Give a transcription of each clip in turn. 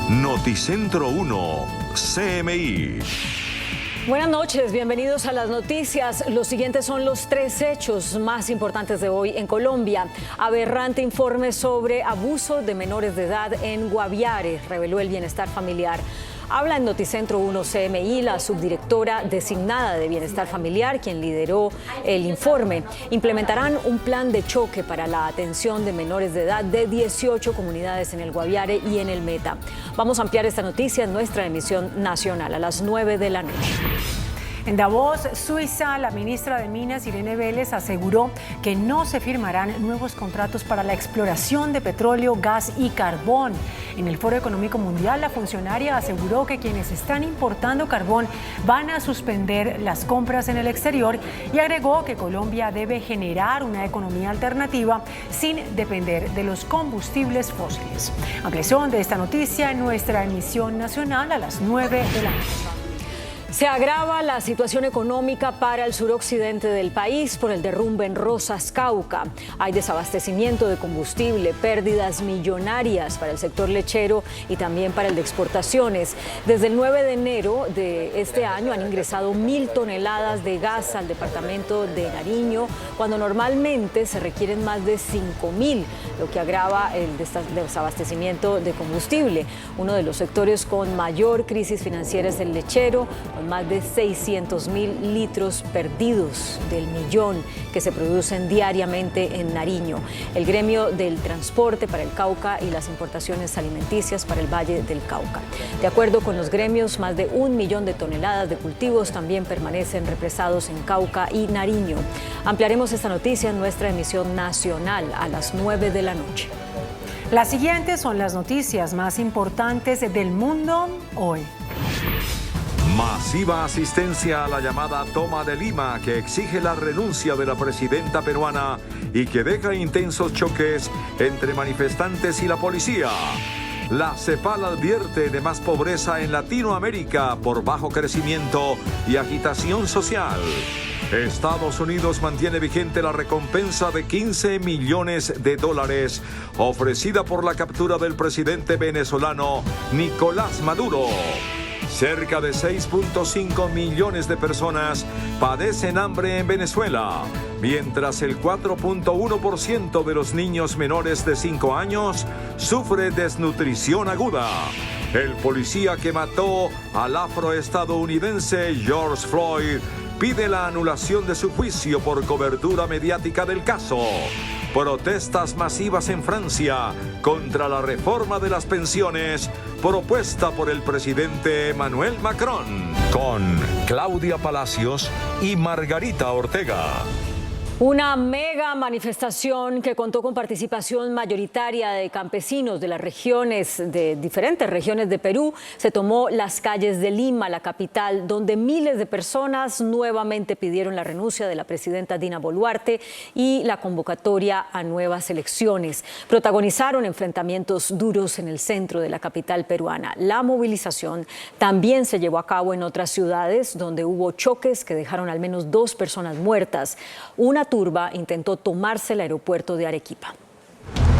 Noticentro 1, CMI. Buenas noches, bienvenidos a las noticias. Los siguientes son los 3 hechos más importantes de hoy en Colombia. Aberrante informe sobre abuso de menores de edad en Guaviare, reveló el Bienestar Familiar. Habla en Noticentro 1 CMI la subdirectora designada de Bienestar Familiar, quien lideró el informe. Implementarán un plan de choque para la atención de menores de edad de 18 comunidades en el Guaviare y en el Meta. Vamos a ampliar esta noticia en nuestra emisión nacional a las 9 de la noche. En Davos, Suiza, la ministra de Minas, Irene Vélez, aseguró que no se firmarán nuevos contratos para la exploración de petróleo, gas y carbón. En el Foro Económico Mundial, la funcionaria aseguró que quienes están importando carbón van a suspender las compras en el exterior y agregó que Colombia debe generar una economía alternativa sin depender de los combustibles fósiles. Ampliación de esta noticia en nuestra emisión nacional a las 9 de la noche. Se agrava la situación económica para el suroccidente del país por el derrumbe en Rosas, Cauca. Hay desabastecimiento de combustible, pérdidas millonarias para el sector lechero y también para el de exportaciones. Desde el 9 de enero de este año han ingresado 1.000 toneladas de gas al departamento de Nariño, cuando normalmente se requieren más de 5.000, lo que agrava el desabastecimiento de combustible. Uno de los sectores con mayor crisis financiera es el lechero, con más de 600.000 litros perdidos del millón que se producen diariamente en Nariño. El gremio del transporte para el Cauca y las importaciones alimenticias para el Valle del Cauca. De acuerdo con los gremios, más de 1 millón de toneladas de cultivos también permanecen represados en Cauca y Nariño. Ampliaremos esta noticia en nuestra emisión nacional a las 9 de la noche. Las siguientes son las noticias más importantes del mundo hoy. Masiva asistencia a la llamada Toma de Lima, que exige la renuncia de la presidenta peruana y que deja intensos choques entre manifestantes y la policía. La CEPAL advierte de más pobreza en Latinoamérica por bajo crecimiento y agitación social. Estados Unidos mantiene vigente la recompensa de $15 millones ofrecida por la captura del presidente venezolano Nicolás Maduro. Cerca de 6.5 millones de personas padecen hambre en Venezuela, mientras el 4.1% de los niños menores de 5 años sufre desnutrición aguda. El policía que mató al afroestadounidense George Floyd pide la anulación de su juicio por cobertura mediática del caso. Protestas masivas en Francia contra la reforma de las pensiones propuesta por el presidente Emmanuel Macron. Con Claudia Palacios y Margarita Ortega. Una mega manifestación que contó con participación mayoritaria de campesinos de las regiones, de diferentes regiones de Perú, se tomó las calles de Lima, la capital, donde miles de personas nuevamente pidieron la renuncia de la presidenta Dina Boluarte y la convocatoria a nuevas elecciones. Protagonizaron enfrentamientos duros en el centro de la capital peruana. La movilización también se llevó a cabo en otras ciudades, donde hubo choques que dejaron al menos 2 personas muertas. Una turba intentó tomarse el aeropuerto de Arequipa.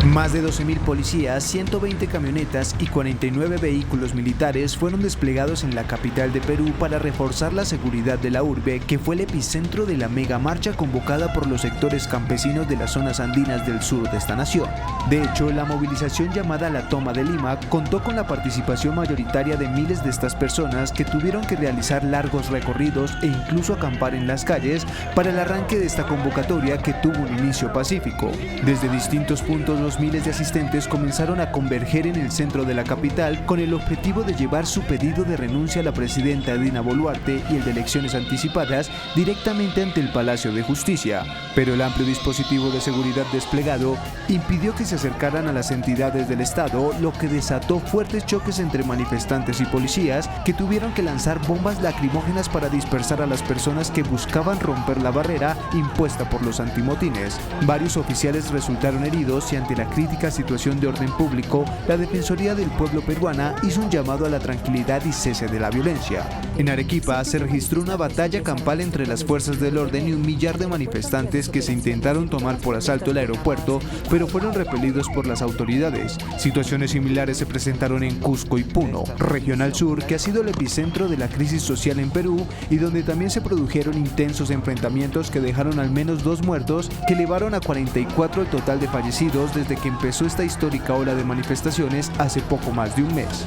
Más de 12.000 policías, 120 camionetas y 49 vehículos militares fueron desplegados en la capital de Perú para reforzar la seguridad de la urbe, que fue el epicentro de la mega marcha convocada por los sectores campesinos de las zonas andinas del sur de esta nación. De hecho, la movilización llamada la Toma de Lima contó con la participación mayoritaria de miles de estas personas que tuvieron que realizar largos recorridos e incluso acampar en las calles para el arranque de esta convocatoria, que tuvo un inicio pacífico. Desde distintos puntos, los miles de asistentes comenzaron a converger en el centro de la capital con el objetivo de llevar su pedido de renuncia a la presidenta Dina Boluarte y el de elecciones anticipadas directamente ante el Palacio de Justicia. Pero el amplio dispositivo de seguridad desplegado impidió que se acercaran a las entidades del Estado, lo que desató fuertes choques entre manifestantes y policías, que tuvieron que lanzar bombas lacrimógenas para dispersar a las personas que buscaban romper la barrera impuesta por los antimotines. Varios oficiales resultaron heridos y ante la la crítica situación de orden público, la Defensoría del Pueblo peruana hizo un llamado a la tranquilidad y cese de la violencia. En Arequipa se registró una batalla campal entre las fuerzas del orden y un millar de manifestantes que se intentaron tomar por asalto el aeropuerto, pero fueron repelidos por las autoridades. Situaciones similares se presentaron en Cusco y Puno, región al sur que ha sido el epicentro de la crisis social en Perú y donde también se produjeron intensos enfrentamientos que dejaron al menos 2 muertos, que elevaron a 44 el total de fallecidos desde que empezó esta histórica ola de manifestaciones hace poco más de un mes.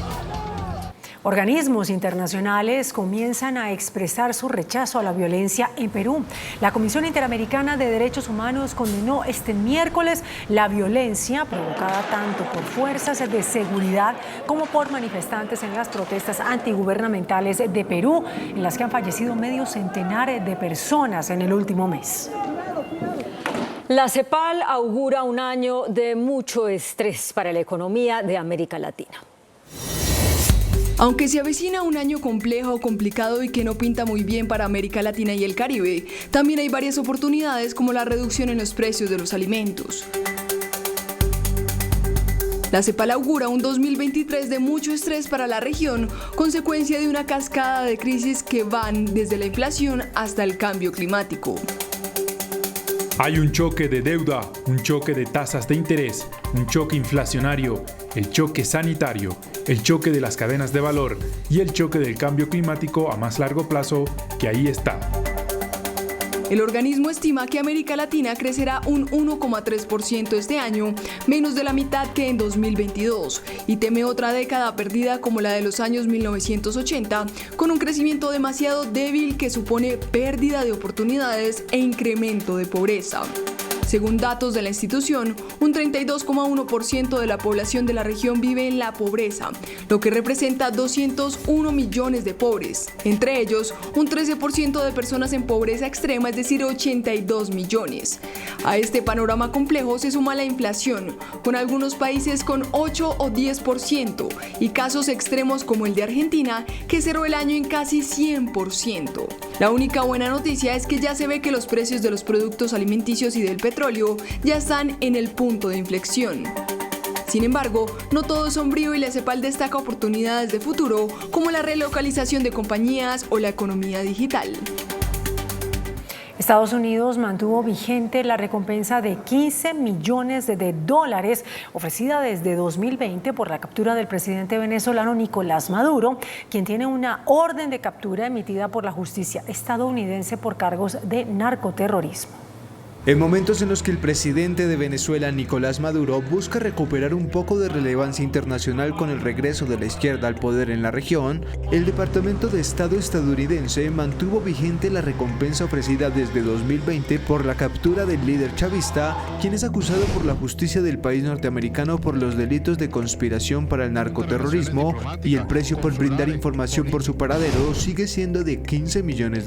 Organismos internacionales comienzan a expresar su rechazo a la violencia en Perú. La Comisión Interamericana de Derechos Humanos condenó este miércoles la violencia provocada tanto por fuerzas de seguridad como por manifestantes en las protestas antigubernamentales de Perú, en las que han fallecido medio centenar de personas en el último mes. La CEPAL augura un año de mucho estrés para la economía de América Latina. Aunque se avecina un año complejo, complicado y que no pinta muy bien para América Latina y el Caribe, también hay varias oportunidades como la reducción en los precios de los alimentos. La CEPAL augura un 2023 de mucho estrés para la región, consecuencia de una cascada de crisis que van desde la inflación hasta el cambio climático. Hay un choque de deuda, un choque de tasas de interés, un choque inflacionario, el choque sanitario, el choque de las cadenas de valor y el choque del cambio climático a más largo plazo, que ahí está. El organismo estima que América Latina crecerá un 1,3% este año, menos de la mitad que en 2022, y teme otra década perdida como la de los años 1980, con un crecimiento demasiado débil que supone pérdida de oportunidades e incremento de pobreza. Según datos de la institución, un 32,1% de la población de la región vive en la pobreza, lo que representa 201 millones de pobres. Entre ellos, un 13% de personas en pobreza extrema, es decir, 82 millones. A este panorama complejo se suma la inflación, con algunos países con 8 o 10%, y casos extremos como el de Argentina, que cerró el año en casi 100%. La única buena noticia es que ya se ve que los precios de los productos alimenticios y del petróleo ya están en el punto de inflexión. Sin embargo, no todo es sombrío y la CEPAL destaca oportunidades de futuro como la relocalización de compañías o la economía digital. Estados Unidos mantuvo vigente la recompensa de $15 millones ofrecida desde 2020 por la captura del presidente venezolano Nicolás Maduro, quien tiene una orden de captura emitida por la justicia estadounidense por cargos de narcoterrorismo. En momentos en los que el presidente de Venezuela, Nicolás Maduro, busca recuperar un poco de relevancia internacional con el regreso de la izquierda al poder en la región, el Departamento de Estado estadounidense mantuvo vigente la recompensa ofrecida desde 2020 por la captura del líder chavista, quien es acusado por la justicia del país norteamericano por los delitos de conspiración para el narcoterrorismo, y el precio por brindar información por su paradero sigue siendo de $15 millones.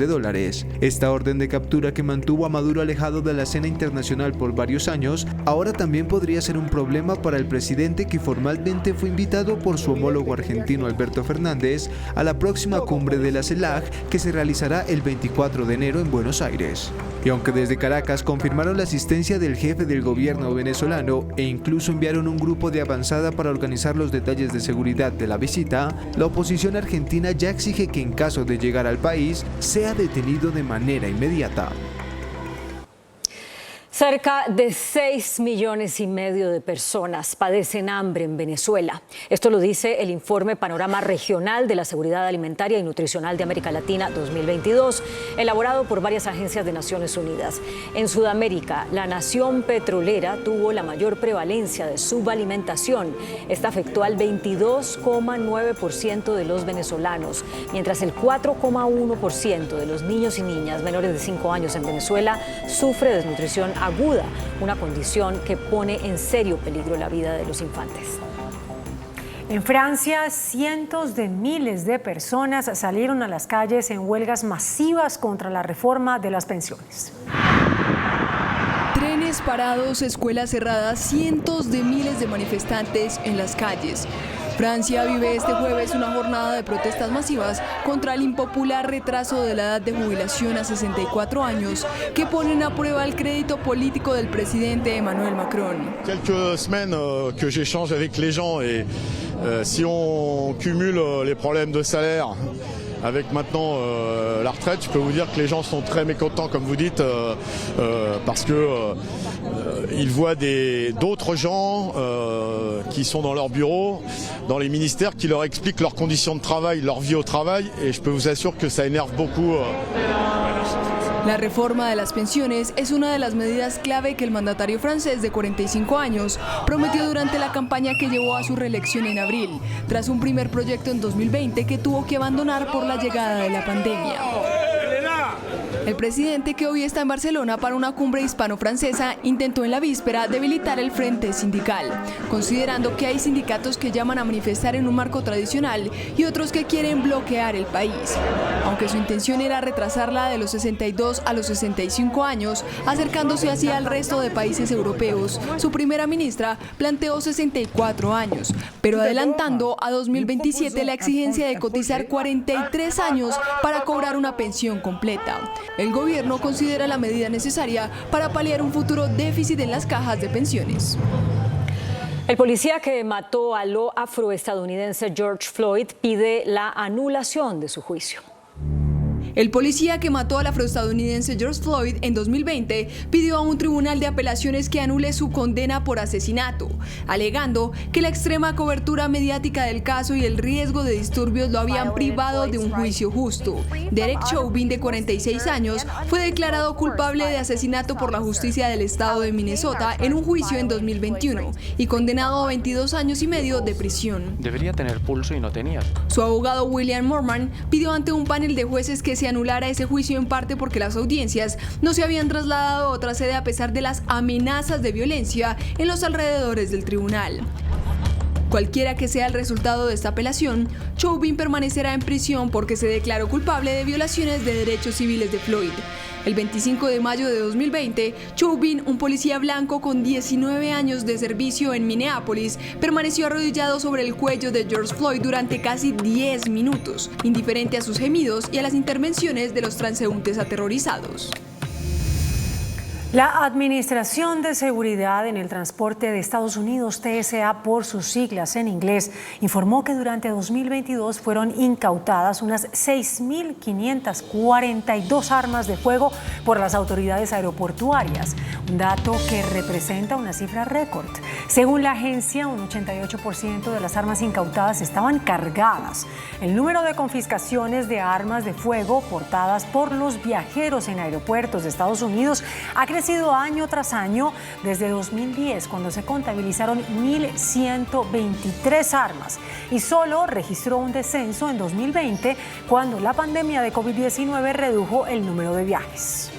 Esta orden de captura, que mantuvo a Maduro alejado de la escena internacional por varios años, ahora también podría ser un problema para el presidente, que formalmente fue invitado por su homólogo argentino Alberto Fernández a la próxima cumbre de la CELAC, que se realizará el 24 de enero en Buenos Aires. Y aunque desde Caracas confirmaron la asistencia del jefe del gobierno venezolano e incluso enviaron un grupo de avanzada para organizar los detalles de seguridad de la visita, la oposición argentina ya exige que en caso de llegar al país sea detenido de manera inmediata. Cerca de 6,5 millones de personas padecen hambre en Venezuela. Esto lo dice el informe Panorama Regional de la Seguridad Alimentaria y Nutricional de América Latina 2022, elaborado por varias agencias de Naciones Unidas. En Sudamérica, la nación petrolera tuvo la mayor prevalencia de subalimentación. Esta afectó al 22,9% de los venezolanos, mientras el 4,1% de los niños y niñas menores de 5 años en Venezuela sufre desnutrición aguda, una condición que pone en serio peligro la vida de los infantes. En Francia, cientos de miles de personas salieron a las calles en huelgas masivas contra la reforma de las pensiones. Trenes parados, escuelas cerradas, cientos de miles de manifestantes en las calles. Francia vive este jueves una jornada de protestas masivas contra el impopular retraso de la edad de jubilación a 64 años que ponen a prueba el crédito político del presidente Emmanuel Macron. Quelques semaines que j'échange avec les gens et si on cumule les problèmes de salaire avec maintenant la retraite, je peux vous dire que les gens sont très mécontents, comme vous dites, parce que ils voient d'autres gens qui sont dans leur bureau, dans les ministères, qui leur expliquent leurs conditions de travail, leur vie au travail, et je peux vous assurer que ça énerve beaucoup. La reforma de las pensiones es una de las medidas clave que el mandatario francés de 45 años prometió durante la campaña que llevó a su reelección en abril, tras un primer proyecto en 2020 que tuvo que abandonar por la llegada de la pandemia. El presidente, que hoy está en Barcelona para una cumbre hispano-francesa, intentó en la víspera debilitar el frente sindical, considerando que hay sindicatos que llaman a manifestar en un marco tradicional y otros que quieren bloquear el país. Aunque su intención era retrasarla de los 62 a los 65 años, acercándose así al resto de países europeos, su primera ministra planteó 64 años, pero adelantando a 2027 la exigencia de cotizar 43 años para cobrar una pensión completa. El gobierno considera la medida necesaria para paliar un futuro déficit en las cajas de pensiones. El policía que mató al afroestadounidense George Floyd pide la anulación de su juicio. El policía que mató al afroestadounidense George Floyd en 2020 pidió a un tribunal de apelaciones que anule su condena por asesinato, alegando que la extrema cobertura mediática del caso y el riesgo de disturbios lo habían privado de un juicio justo. Derek Chauvin, de 46 años, fue declarado culpable de asesinato por la justicia del estado de Minnesota en un juicio en 2021 y condenado a 22 años y medio de prisión. Debería tener pulso y no tenía. Su abogado William Morman pidió ante un panel de jueces que se anulara ese juicio, en parte porque las audiencias no se habían trasladado a otra sede a pesar de las amenazas de violencia en los alrededores del tribunal. Cualquiera que sea el resultado de esta apelación, Chauvin permanecerá en prisión porque se declaró culpable de violaciones de derechos civiles de Floyd. El 25 de mayo de 2020, Chauvin, un policía blanco con 19 años de servicio en Minneapolis, permaneció arrodillado sobre el cuello de George Floyd durante casi 10 minutos, indiferente a sus gemidos y a las intervenciones de los transeúntes aterrorizados. La Administración de Seguridad en el Transporte de Estados Unidos, TSA por sus siglas en inglés, informó que durante 2022 fueron incautadas unas 6.542 armas de fuego por las autoridades aeroportuarias, un dato que representa una cifra récord. Según la agencia, un 88% de las armas incautadas estaban cargadas. El número de confiscaciones de armas de fuego portadas por los viajeros en aeropuertos de Estados Unidos ha crecido año tras año desde 2010, cuando se contabilizaron 1.123 armas, y solo registró un descenso en 2020, cuando la pandemia de COVID-19 redujo el número de viajes.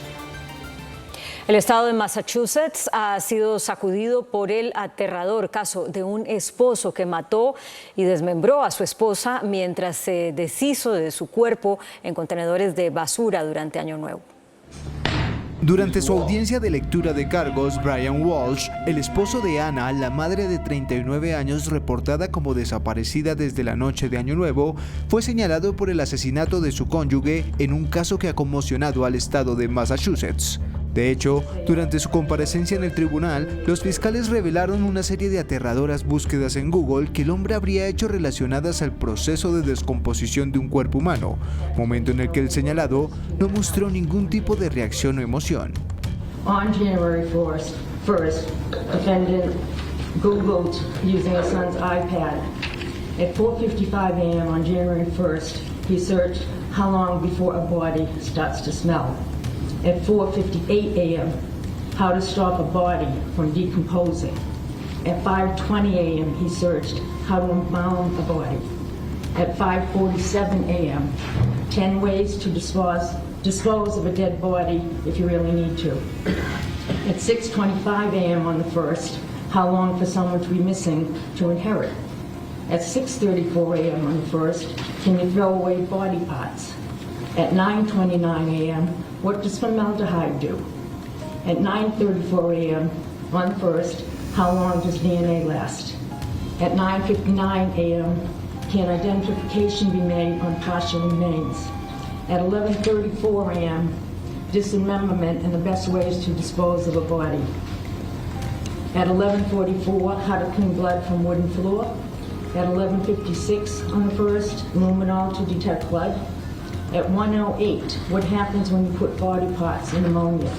El estado de Massachusetts ha sido sacudido por el aterrador caso de un esposo que mató y desmembró a su esposa mientras se deshizo de su cuerpo en contenedores de basura durante Año Nuevo. Durante su audiencia de lectura de cargos, Brian Walsh, el esposo de Anna, la madre de 39 años reportada como desaparecida desde la noche de Año Nuevo, fue señalado por el asesinato de su cónyuge en un caso que ha conmocionado al estado de Massachusetts. De hecho, durante su comparecencia en el tribunal, los fiscales revelaron una serie de aterradoras búsquedas en Google que el hombre habría hecho relacionadas al proceso de descomposición de un cuerpo humano, momento en el que el señalado no mostró ningún tipo de reacción o emoción. On January 1st, defendant Googled using his son's iPad. At 4:55 a.m. on January 1st, he searched how long before a body starts to smell. At 4:58 a.m., how to stop a body from decomposing. At 5:20 a.m., he searched how to embalm a body. At 5:47 a.m., 10 ways to dispose of a dead body if you really need to. At 6:25 a.m. on the 1st, how long for someone to be missing to inherit. At 6:34 a.m. on the 1st, can you throw away body parts? At 9:29 a.m., what does formaldehyde do? At 9:34 a.m. on the 1st, how long does DNA last? At 9:59 a.m., can identification be made on partial remains? At 11:34 a.m., dismemberment and the best ways to dispose of a body. At 11:44, how to clean blood from wooden floor. At 11:56 on the first, luminol to detect blood. At 1:08, what happens when you put body parts in ammonia?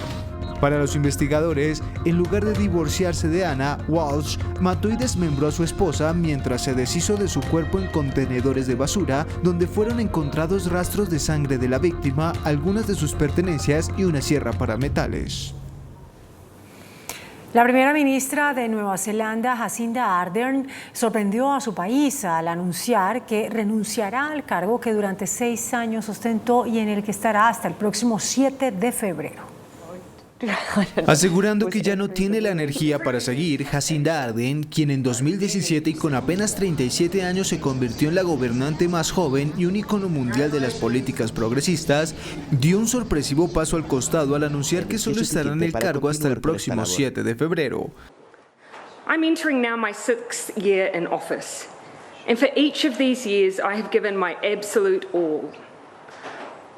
Para los investigadores, en lugar de divorciarse de Anna, Walsh mató y desmembró a su esposa mientras se deshizo de su cuerpo en contenedores de basura, donde fueron encontrados rastros de sangre de la víctima, algunas de sus pertenencias y una sierra para metales. La primera ministra de Nueva Zelanda, Jacinda Ardern, sorprendió a su país al anunciar que renunciará al cargo que durante 6 años ostentó y en el que estará hasta el próximo 7 de febrero. Asegurando que ya no tiene la energía para seguir, Jacinda Ardern, quien en 2017 y con apenas 37 años se convirtió en la gobernante más joven y un ícono mundial de las políticas progresistas, dio un sorpresivo paso al costado al anunciar que solo estará en el cargo hasta el próximo 7 de febrero. I'm entering now my 6th year in office, and for each of these years I have given my absolute all.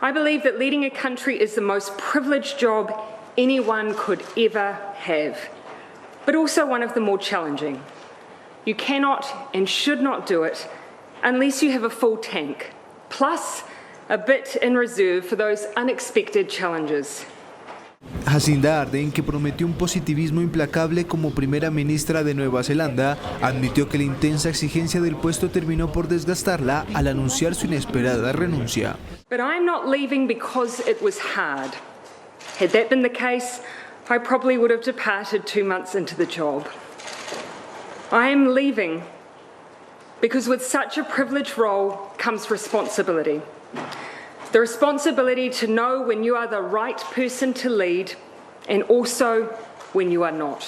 I believe that leading a country is the most privileged job anyone could ever have, but also one of the more challenging. You cannot and should not do it unless you have a full tank, plus a bit in reserve for those unexpected challenges. Jacinda Ardern, que prometió un positivismo implacable como primera ministra de Nueva Zelanda, admitió que la intensa exigencia del puesto terminó por desgastarla al anunciar su inesperada renuncia. But I'm not leaving because it was hard. Had that been the case, I probably would have departed 2 months into the job. I am leaving because with such a privileged role comes responsibility. The responsibility to know when you are the right person to lead and also when you are not.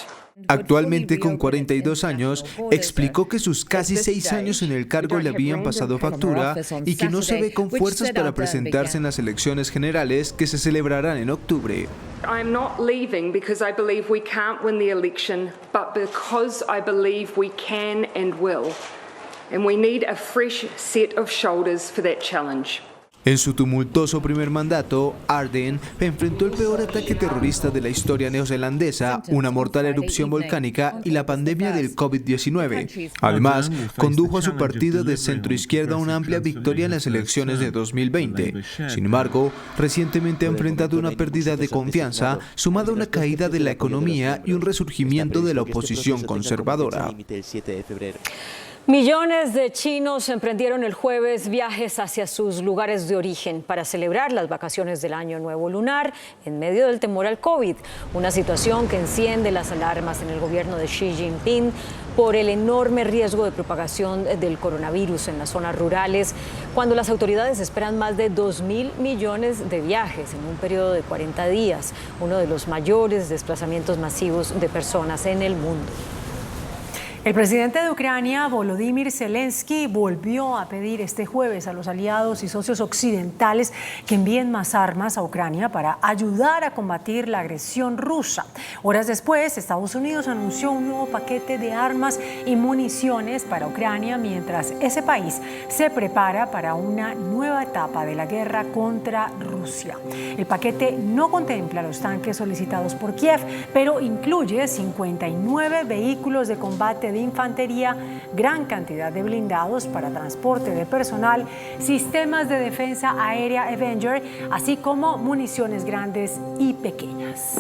Actualmente con 42 años, explicó que sus casi 6 años en el cargo le habían pasado factura y que no se ve con fuerzas para presentarse en las elecciones generales que se celebrarán en octubre. I'm not leaving because I believe we can't win the election, but because I believe we can and will. And we need a fresh set of shoulders for that challenge. En su tumultuoso primer mandato, Ardern enfrentó el peor ataque terrorista de la historia neozelandesa, una mortal erupción volcánica y la pandemia del COVID-19. Además, condujo a su partido de centroizquierda a una amplia victoria en las elecciones de 2020. Sin embargo, recientemente ha enfrentado una pérdida de confianza, sumada a una caída de la economía y un resurgimiento de la oposición conservadora. Millones de chinos emprendieron el jueves viajes hacia sus lugares de origen para celebrar las vacaciones del Año Nuevo Lunar en medio del temor al COVID, una situación que enciende las alarmas en el gobierno de Xi Jinping por el enorme riesgo de propagación del coronavirus en las zonas rurales, cuando las autoridades esperan más de 2.000 millones de viajes en un periodo de 40 días, uno de los mayores desplazamientos masivos de personas en el mundo. El presidente de Ucrania, Volodymyr Zelensky, volvió a pedir este jueves a los aliados y socios occidentales que envíen más armas a Ucrania para ayudar a combatir la agresión rusa. Horas después, Estados Unidos anunció un nuevo paquete de armas y municiones para Ucrania, mientras ese país se prepara para una nueva etapa de la guerra contra Rusia. El paquete no contempla los tanques solicitados por Kiev, pero incluye 59 vehículos de combate de infantería, gran cantidad de blindados para transporte de personal, sistemas de defensa aérea Avenger, así como municiones grandes y pequeñas.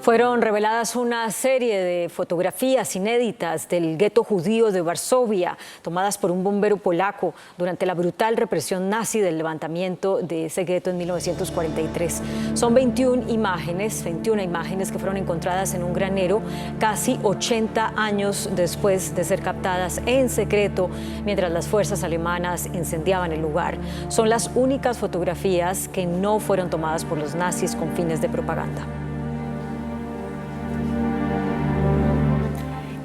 Fueron reveladas una serie de fotografías inéditas del gueto judío de Varsovia, tomadas por un bombero polaco durante la brutal represión nazi del levantamiento de ese gueto en 1943. Son 21 imágenes que fueron encontradas en un granero casi 80 años después de ser captadas en secreto mientras las fuerzas alemanas incendiaban el lugar. Son las únicas fotografías que no fueron tomadas por los nazis con fines de propaganda.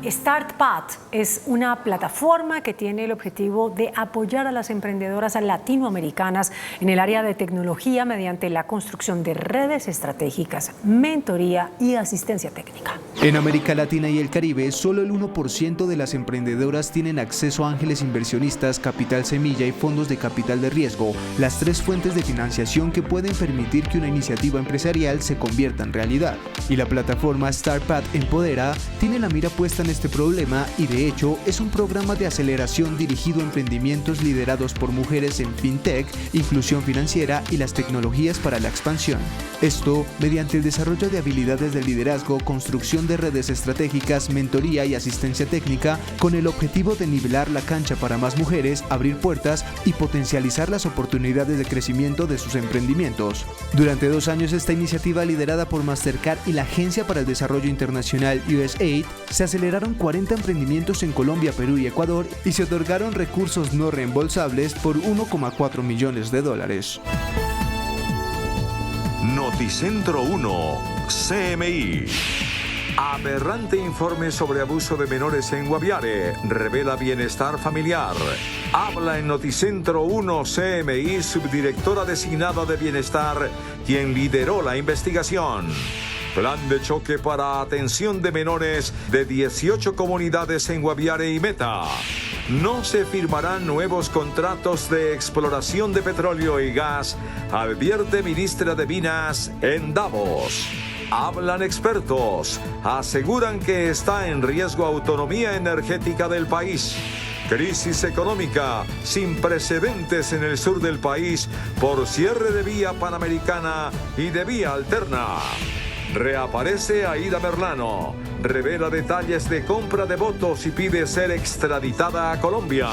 StartPath es una plataforma que tiene el objetivo de apoyar a las emprendedoras latinoamericanas en el área de tecnología mediante la construcción de redes estratégicas, mentoría y asistencia técnica. En América Latina y el Caribe, solo el 1% de las emprendedoras tienen acceso a ángeles inversionistas, capital semilla y fondos de capital de riesgo, las tres fuentes de financiación que pueden permitir que una iniciativa empresarial se convierta en realidad. Y la plataforma StartPath Empodera tiene la mira puesta en este problema y de hecho es un programa de aceleración dirigido a emprendimientos liderados por mujeres en fintech, inclusión financiera y las tecnologías para la expansión. Esto mediante el desarrollo de habilidades de liderazgo, construcción de redes estratégicas, mentoría y asistencia técnica con el objetivo de nivelar la cancha para más mujeres, abrir puertas y potencializar las oportunidades de crecimiento de sus emprendimientos. Durante 2 años esta iniciativa liderada por Mastercard y la Agencia para el Desarrollo Internacional USAID se aceleraron 40 emprendimientos en Colombia, Perú y Ecuador y se otorgaron recursos no reembolsables por $1,4 millones. Noticentro 1, CMI. Aberrante informe sobre abuso de menores en Guaviare, revela bienestar familiar. Habla en Noticentro 1 CMI, subdirectora designada de Bienestar, quien lideró la investigación. Plan de choque para atención de menores de 18 comunidades en Guaviare y Meta. No se firmarán nuevos contratos de exploración de petróleo y gas, advierte ministra de Minas en Davos. Hablan expertos, aseguran que está en riesgo autonomía energética del país. Crisis económica sin precedentes en el sur del país por cierre de vía panamericana y de vía alterna. Reaparece Aida Merlano, revela detalles de compra de votos y pide ser extraditada a Colombia.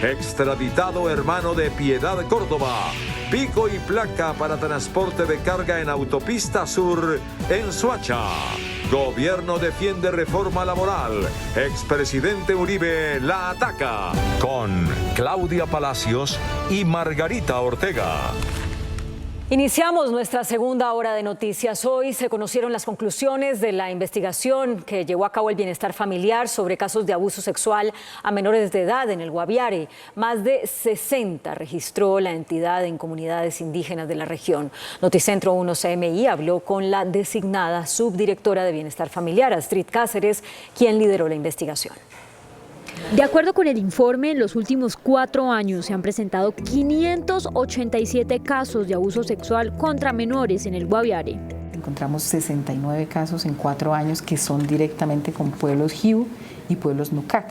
Extraditado hermano de Piedad Córdoba. Pico y placa para transporte de carga en Autopista Sur en Soacha. Gobierno defiende reforma laboral. Expresidente Uribe la ataca. Con Claudia Palacios y Margarita Ortega. Iniciamos nuestra segunda hora de noticias. Hoy se conocieron las conclusiones de la investigación que llevó a cabo el Bienestar Familiar sobre casos de abuso sexual a menores de edad en el Guaviare. Más de 60 registró la entidad en comunidades indígenas de la región. Noticentro 1 CMI habló con la designada subdirectora de Bienestar Familiar, Astrid Cáceres, quien lideró la investigación. De acuerdo con el informe, en los últimos 4 años se han presentado 587 casos de abuso sexual contra menores en el Guaviare. Encontramos 69 casos en 4 años que son directamente con pueblos Jiu y pueblos Nucac,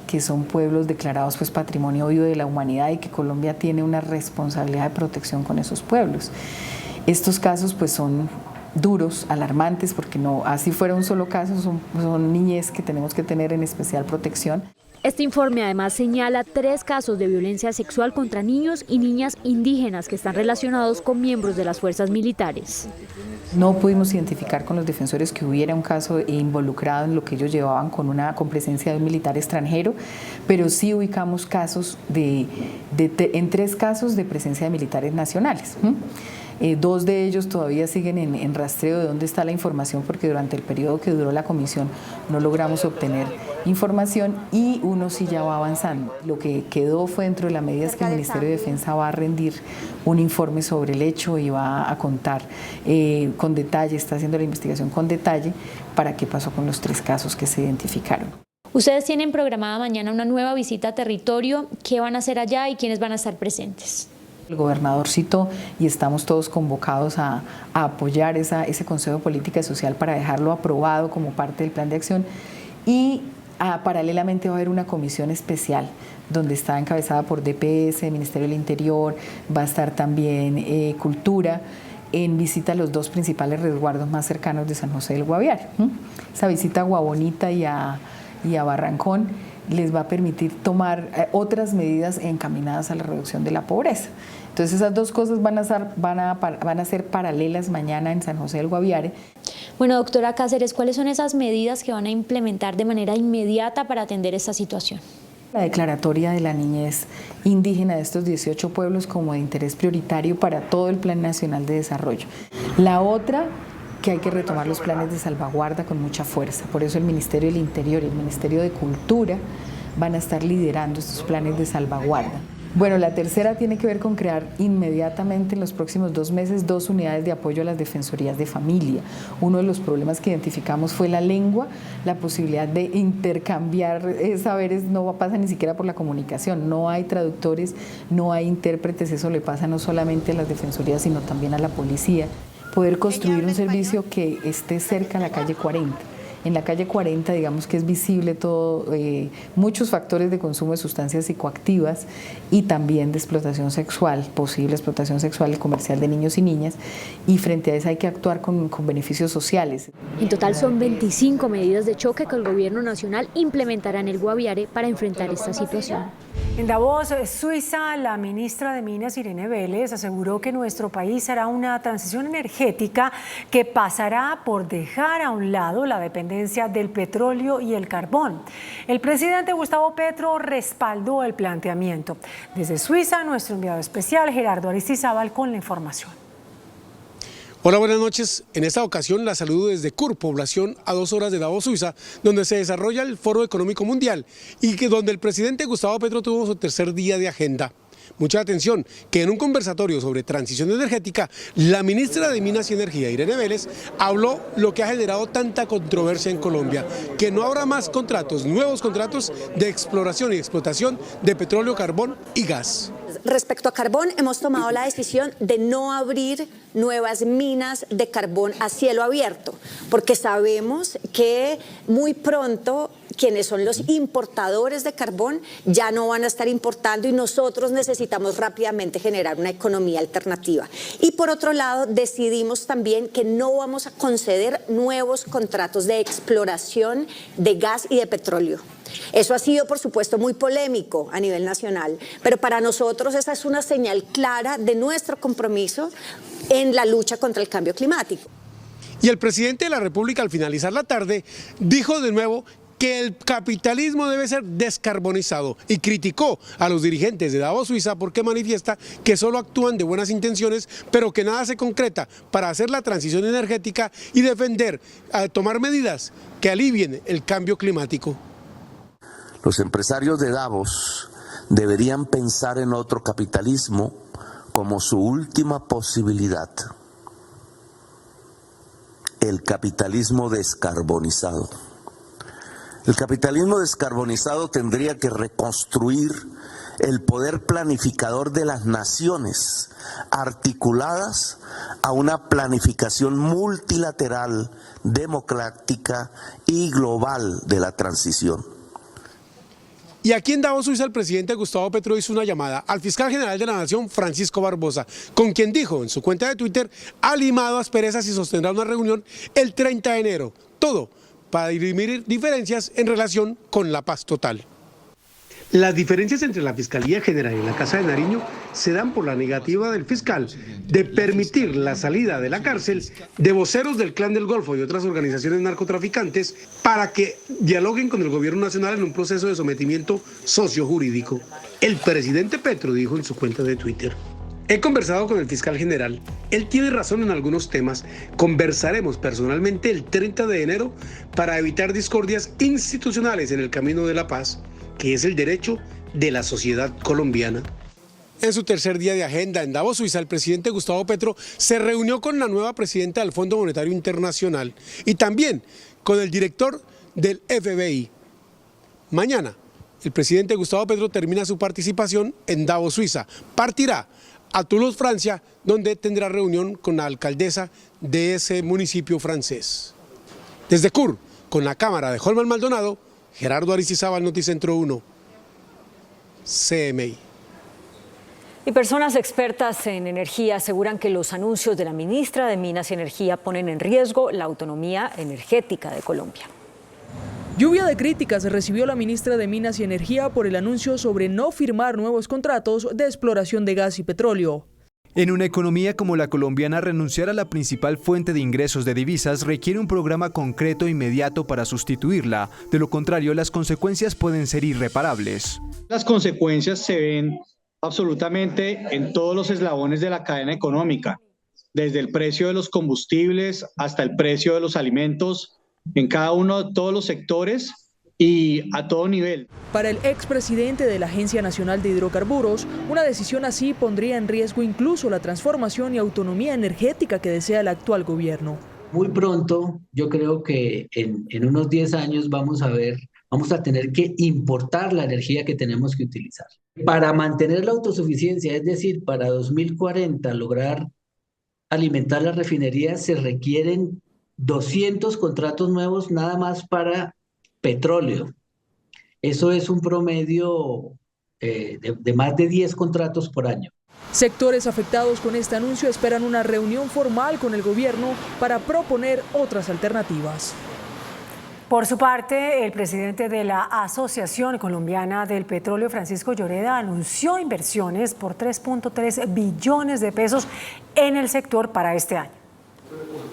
que son pueblos declarados Patrimonio Vivo de la Humanidad y que Colombia tiene una responsabilidad de protección con esos pueblos. Estos casos son duros, alarmantes, porque no, así fuera un solo caso, son niñez que tenemos que tener en especial protección. Este informe además señala 3 casos de violencia sexual contra niños y niñas indígenas que están relacionados con miembros de las fuerzas militares. No pudimos identificar con los defensores que hubiera un caso involucrado en lo que ellos llevaban con presencia de un militar extranjero, pero sí ubicamos casos en 3 casos de presencia de militares nacionales. 2 de ellos todavía siguen en rastreo de dónde está la información, porque durante el periodo que duró la comisión no logramos obtener información, y uno sí ya va avanzando. Lo que quedó fue dentro de las medidas que el Ministerio de Defensa va a rendir un informe sobre el hecho y va a contar con detalle, está haciendo la investigación con detalle para qué pasó con los 3 casos que se identificaron. Ustedes tienen programada mañana una nueva visita a territorio. ¿Qué van a hacer allá y quiénes van a estar presentes? El gobernador citó y estamos todos convocados a apoyar ese Consejo de Política Social para dejarlo aprobado como parte del plan de acción, y paralelamente va a haber una comisión especial donde está encabezada por DPS, Ministerio del Interior, va a estar también Cultura, en visita a los 2 principales resguardos más cercanos de San José del Guaviare. Esa visita a Guabonita y a Barrancón les va a permitir tomar otras medidas encaminadas a la reducción de la pobreza. Entonces esas 2 cosas van a ser paralelas mañana en San José del Guaviare. Bueno, doctora Cáceres, ¿cuáles son esas medidas que van a implementar de manera inmediata para atender esta situación? La declaratoria de la niñez indígena de estos 18 pueblos como de interés prioritario para todo el Plan Nacional de Desarrollo. La otra, que hay que retomar los planes de salvaguarda con mucha fuerza. Por eso el Ministerio del Interior y el Ministerio de Cultura van a estar liderando estos planes de salvaguarda. Bueno, la tercera tiene que ver con crear inmediatamente en los próximos 2 meses 2 unidades de apoyo a las defensorías de familia. Uno de los problemas que identificamos fue la lengua, la posibilidad de intercambiar saberes no pasa ni siquiera por la comunicación, no hay traductores, no hay intérpretes, eso le pasa no solamente a las defensorías sino también a la policía. Poder construir un servicio que esté cerca a la calle 40. En la calle 40, digamos que es visible todo, muchos factores de consumo de sustancias psicoactivas y también de explotación sexual, posible explotación sexual y comercial de niños y niñas, y frente a eso hay que actuar con beneficios sociales. En total son 25 medidas de choque que el gobierno nacional implementará en el Guaviare para enfrentar esta situación. En Davos, Suiza, la ministra de Minas, Irene Vélez, aseguró que nuestro país hará una transición energética que pasará por dejar a un lado la dependencia del petróleo y el carbón. El presidente Gustavo Petro respaldó el planteamiento. Desde Suiza, nuestro enviado especial, Gerardo Aristizábal, con la información. Hola, buenas noches. En esta ocasión la saludo desde Kur, población a 2 horas de Davos, Suiza, donde se desarrolla el Foro Económico Mundial y donde el presidente Gustavo Petro tuvo su tercer día de agenda. Mucha atención, que en un conversatorio sobre transición energética, la ministra de Minas y Energía, Irene Vélez, habló lo que ha generado tanta controversia en Colombia, que no habrá más contratos, nuevos contratos de exploración y explotación de petróleo, carbón y gas. Respecto a carbón, hemos tomado la decisión de no abrir nuevas minas de carbón a cielo abierto, porque sabemos que muy pronto quienes son los importadores de carbón ya no van a estar importando y nosotros necesitamos rápidamente generar una economía alternativa. Y por otro lado, decidimos también que no vamos a conceder nuevos contratos de exploración de gas y de petróleo. Eso ha sido, por supuesto, muy polémico a nivel nacional, pero para nosotros esa es una señal clara de nuestro compromiso en la lucha contra el cambio climático. Y el presidente de la República, al finalizar la tarde, dijo de nuevo que el capitalismo debe ser descarbonizado y criticó a los dirigentes de Davos, Suiza, porque manifiesta que solo actúan de buenas intenciones, pero que nada se concreta para hacer la transición energética y defender, tomar medidas que alivien el cambio climático. Los empresarios de Davos deberían pensar en otro capitalismo como su última posibilidad. El capitalismo descarbonizado. El capitalismo descarbonizado tendría que reconstruir el poder planificador de las naciones, articuladas a una planificación multilateral, democrática y global de la transición. Y aquí en Davos, Suiza, el presidente Gustavo Petro hizo una llamada al fiscal general de la Nación, Francisco Barbosa, con quien dijo en su cuenta de Twitter, ha limado asperezas y sostendrá una reunión el 30 de enero. Todo para dirimir diferencias en relación con la paz total. Las diferencias entre la Fiscalía General y la Casa de Nariño se dan por la negativa del fiscal de permitir la salida de la cárcel de voceros del Clan del Golfo y otras organizaciones narcotraficantes para que dialoguen con el gobierno nacional en un proceso de sometimiento sociojurídico. El presidente Petro dijo en su cuenta de Twitter: he conversado con el fiscal general, él tiene razón en algunos temas, conversaremos personalmente el 30 de enero para evitar discordias institucionales en el camino de la paz, que es el derecho de la sociedad colombiana. En su tercer día de agenda en Davos, Suiza, el presidente Gustavo Petro se reunió con la nueva presidenta del Fondo Monetario Internacional y también con el director del FBI. Mañana, el presidente Gustavo Petro termina su participación en Davos, Suiza. Partirá a Toulouse, Francia, donde tendrá reunión con la alcaldesa de ese municipio francés. Desde Kur, con la cámara de Holman Maldonado, Gerardo Aristizábal, Noticentro 1, CMI. Y personas expertas en energía aseguran que los anuncios de la ministra de Minas y Energía ponen en riesgo la autonomía energética de Colombia. Lluvia de críticas recibió la ministra de Minas y Energía por el anuncio sobre no firmar nuevos contratos de exploración de gas y petróleo. En una economía como la colombiana, renunciar a la principal fuente de ingresos de divisas requiere un programa concreto e inmediato para sustituirla. De lo contrario, las consecuencias pueden ser irreparables. Las consecuencias se ven absolutamente en todos los eslabones de la cadena económica. desde el precio de los combustibles hasta el precio de los alimentos, en cada uno de todos los sectores y a todo nivel. Para el expresidente de la Agencia Nacional de Hidrocarburos, una decisión así pondría en riesgo incluso la transformación y autonomía energética que desea el actual gobierno. Muy pronto, yo creo que en unos 10 años vamos a tener que importar la energía que tenemos que utilizar. Para mantener la autosuficiencia, es decir, para 2040 lograr alimentar las refinerías, se requieren 200 contratos nuevos nada más para petróleo. Eso es un promedio de más de 10 contratos por año. Sectores afectados con este anuncio esperan una reunión formal con el gobierno para proponer otras alternativas. Por su parte, el presidente de la Asociación Colombiana del Petróleo, Francisco Lloreda, anunció inversiones por 3.3 billones de pesos en el sector para este año.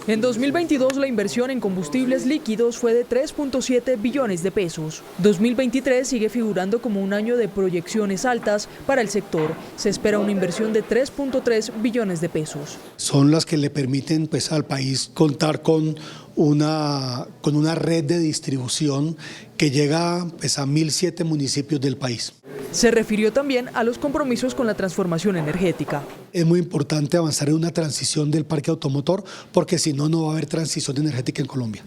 En 2022 la inversión en combustibles líquidos fue de 3.7 billones de pesos. 2023 sigue figurando como un año de proyecciones altas para el sector. Se espera una inversión de 3.3 billones de pesos. Son las que le permiten al país contar con una red de distribución que llega a 1.007 municipios del país. Se refirió también a los compromisos con la transformación energética. Es muy importante avanzar en una transición del parque automotor porque si no, no va a haber transición energética en Colombia.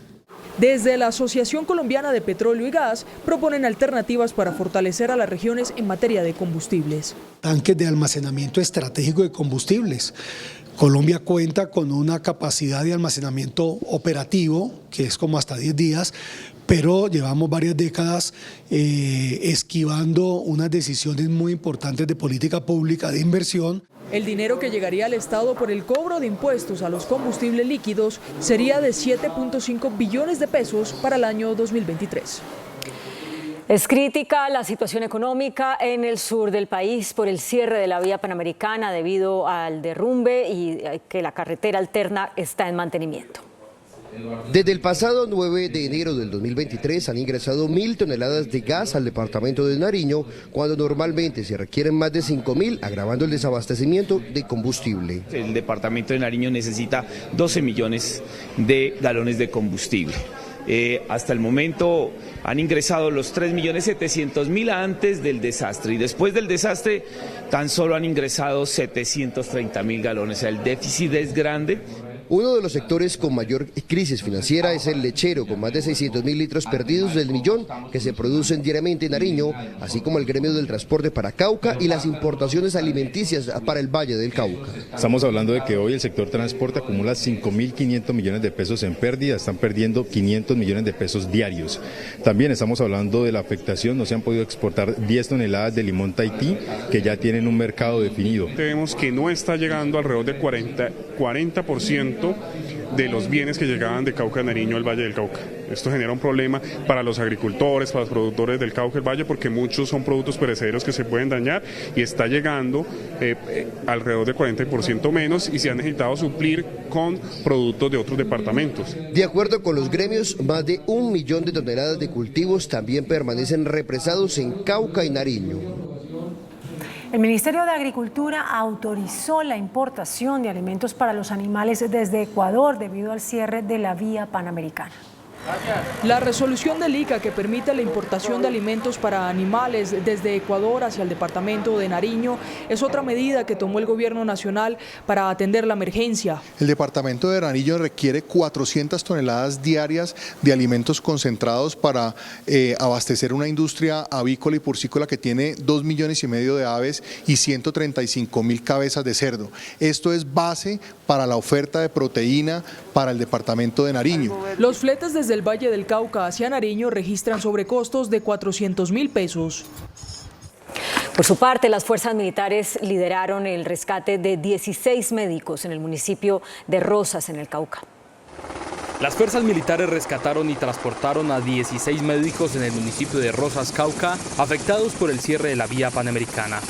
Desde la Asociación Colombiana de Petróleo y Gas proponen alternativas para fortalecer a las regiones en materia de combustibles. Tanques de almacenamiento estratégico de combustibles. Colombia cuenta con una capacidad de almacenamiento operativo, que es como hasta 10 días, pero llevamos varias décadas esquivando unas decisiones muy importantes de política pública de inversión. El dinero que llegaría al Estado por el cobro de impuestos a los combustibles líquidos sería de 7.5 billones de pesos para el año 2023. Es crítica la situación económica en el sur del país por el cierre de la vía panamericana debido al derrumbe y que la carretera alterna está en mantenimiento. Desde el pasado 9 de enero del 2023 han ingresado 1.000 toneladas de gas al departamento de Nariño, cuando normalmente se requieren más de 5.000, agravando el desabastecimiento de combustible. El departamento de Nariño necesita 12 millones de galones de combustible. Hasta el momento han ingresado los 3.700.000 antes del desastre y después del desastre tan solo han ingresado 730.000 galones. O sea, el déficit es grande. Uno de los sectores con mayor crisis financiera es el lechero, con más de 600.000 litros perdidos del millón que se producen diariamente en Nariño, así como el gremio del transporte para Cauca y las importaciones alimenticias para el Valle del Cauca. Estamos hablando de que hoy el sector transporte acumula 5.500 millones de pesos en pérdida, están perdiendo 500 millones de pesos diarios. También estamos hablando de la afectación, no se han podido exportar 10 toneladas de limón Tahití, que ya tienen un mercado definido. Vemos que no está llegando alrededor de 40% de los bienes que llegaban de Cauca a Nariño al Valle del Cauca. Esto genera un problema para los agricultores, para los productores del Cauca y el Valle, porque muchos son productos perecederos que se pueden dañar y está llegando alrededor de 40% menos y se ha necesitado suplir con productos de otros departamentos. De acuerdo con los gremios, más de 1 millón de toneladas de cultivos también permanecen represados en Cauca y Nariño. El Ministerio de Agricultura autorizó la importación de alimentos para los animales desde Ecuador debido al cierre de la vía panamericana. La resolución del ICA que permite la importación de alimentos para animales desde Ecuador hacia el departamento de Nariño es otra medida que tomó el gobierno nacional para atender la emergencia. El departamento de Nariño requiere 400 toneladas diarias de alimentos concentrados para abastecer una industria avícola y porcícola que tiene 2,5 millones de aves y 135.000 cabezas de cerdo. Esto es base para la oferta de proteína para el departamento de Nariño. Los fletes desde el Valle del Cauca hacia Nariño registran sobrecostos de 400.000 pesos. Por su parte, las fuerzas militares lideraron el rescate de 16 médicos en el municipio de Rosas, en el Cauca. Las fuerzas militares rescataron y transportaron a 16 médicos en el municipio de Rosas, Cauca, afectados por el cierre de la vía panamericana.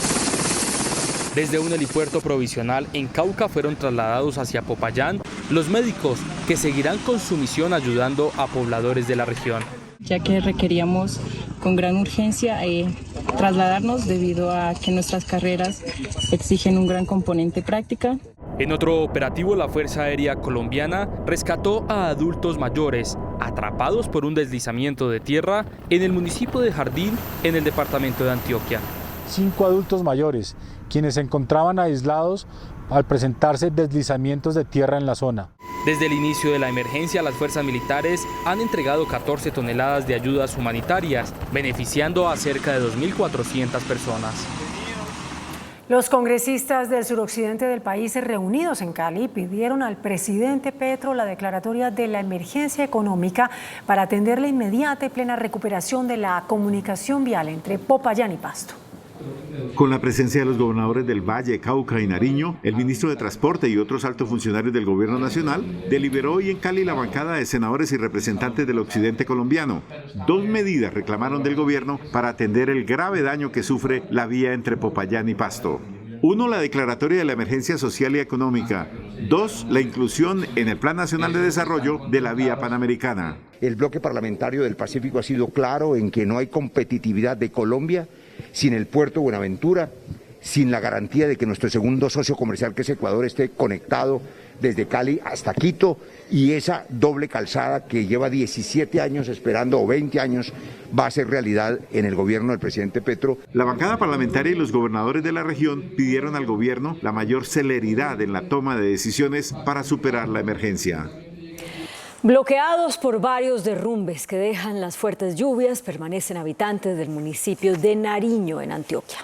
Desde un helipuerto provisional en Cauca fueron trasladados hacia Popayán los médicos que seguirán con su misión ayudando a pobladores de la región. Ya que requeríamos con gran urgencia trasladarnos debido a que nuestras carreras exigen un gran componente práctica. En otro operativo, la Fuerza Aérea Colombiana rescató a adultos mayores atrapados por un deslizamiento de tierra en el municipio de Jardín, en el departamento de Antioquia. 5 adultos mayores, quienes se encontraban aislados al presentarse deslizamientos de tierra en la zona. Desde el inicio de la emergencia, las fuerzas militares han entregado 14 toneladas de ayudas humanitarias, beneficiando a cerca de 2.400 personas. Los congresistas del suroccidente del país reunidos en Cali pidieron al presidente Petro la declaratoria de la emergencia económica para atender la inmediata y plena recuperación de la comunicación vial entre Popayán y Pasto. Con la presencia de los gobernadores del Valle, Cauca y Nariño, el ministro de Transporte y otros altos funcionarios del gobierno nacional, deliberó hoy en Cali la bancada de senadores y representantes del occidente colombiano. 2 medidas reclamaron del gobierno para atender el grave daño que sufre la vía entre Popayán y Pasto. 1, la declaratoria de la emergencia social y económica. 2, la inclusión en el Plan Nacional de Desarrollo de la vía panamericana. El bloque parlamentario del Pacífico ha sido claro en que no hay competitividad de Colombia sin el puerto de Buenaventura, sin la garantía de que nuestro segundo socio comercial, que es Ecuador, esté conectado desde Cali hasta Quito, y esa doble calzada que lleva 17 años esperando, o 20 años, va a ser realidad en el gobierno del presidente Petro. La bancada parlamentaria y los gobernadores de la región pidieron al gobierno la mayor celeridad en la toma de decisiones para superar la emergencia. Bloqueados por varios derrumbes que dejan las fuertes lluvias, permanecen habitantes del municipio de Nariño, en Antioquia.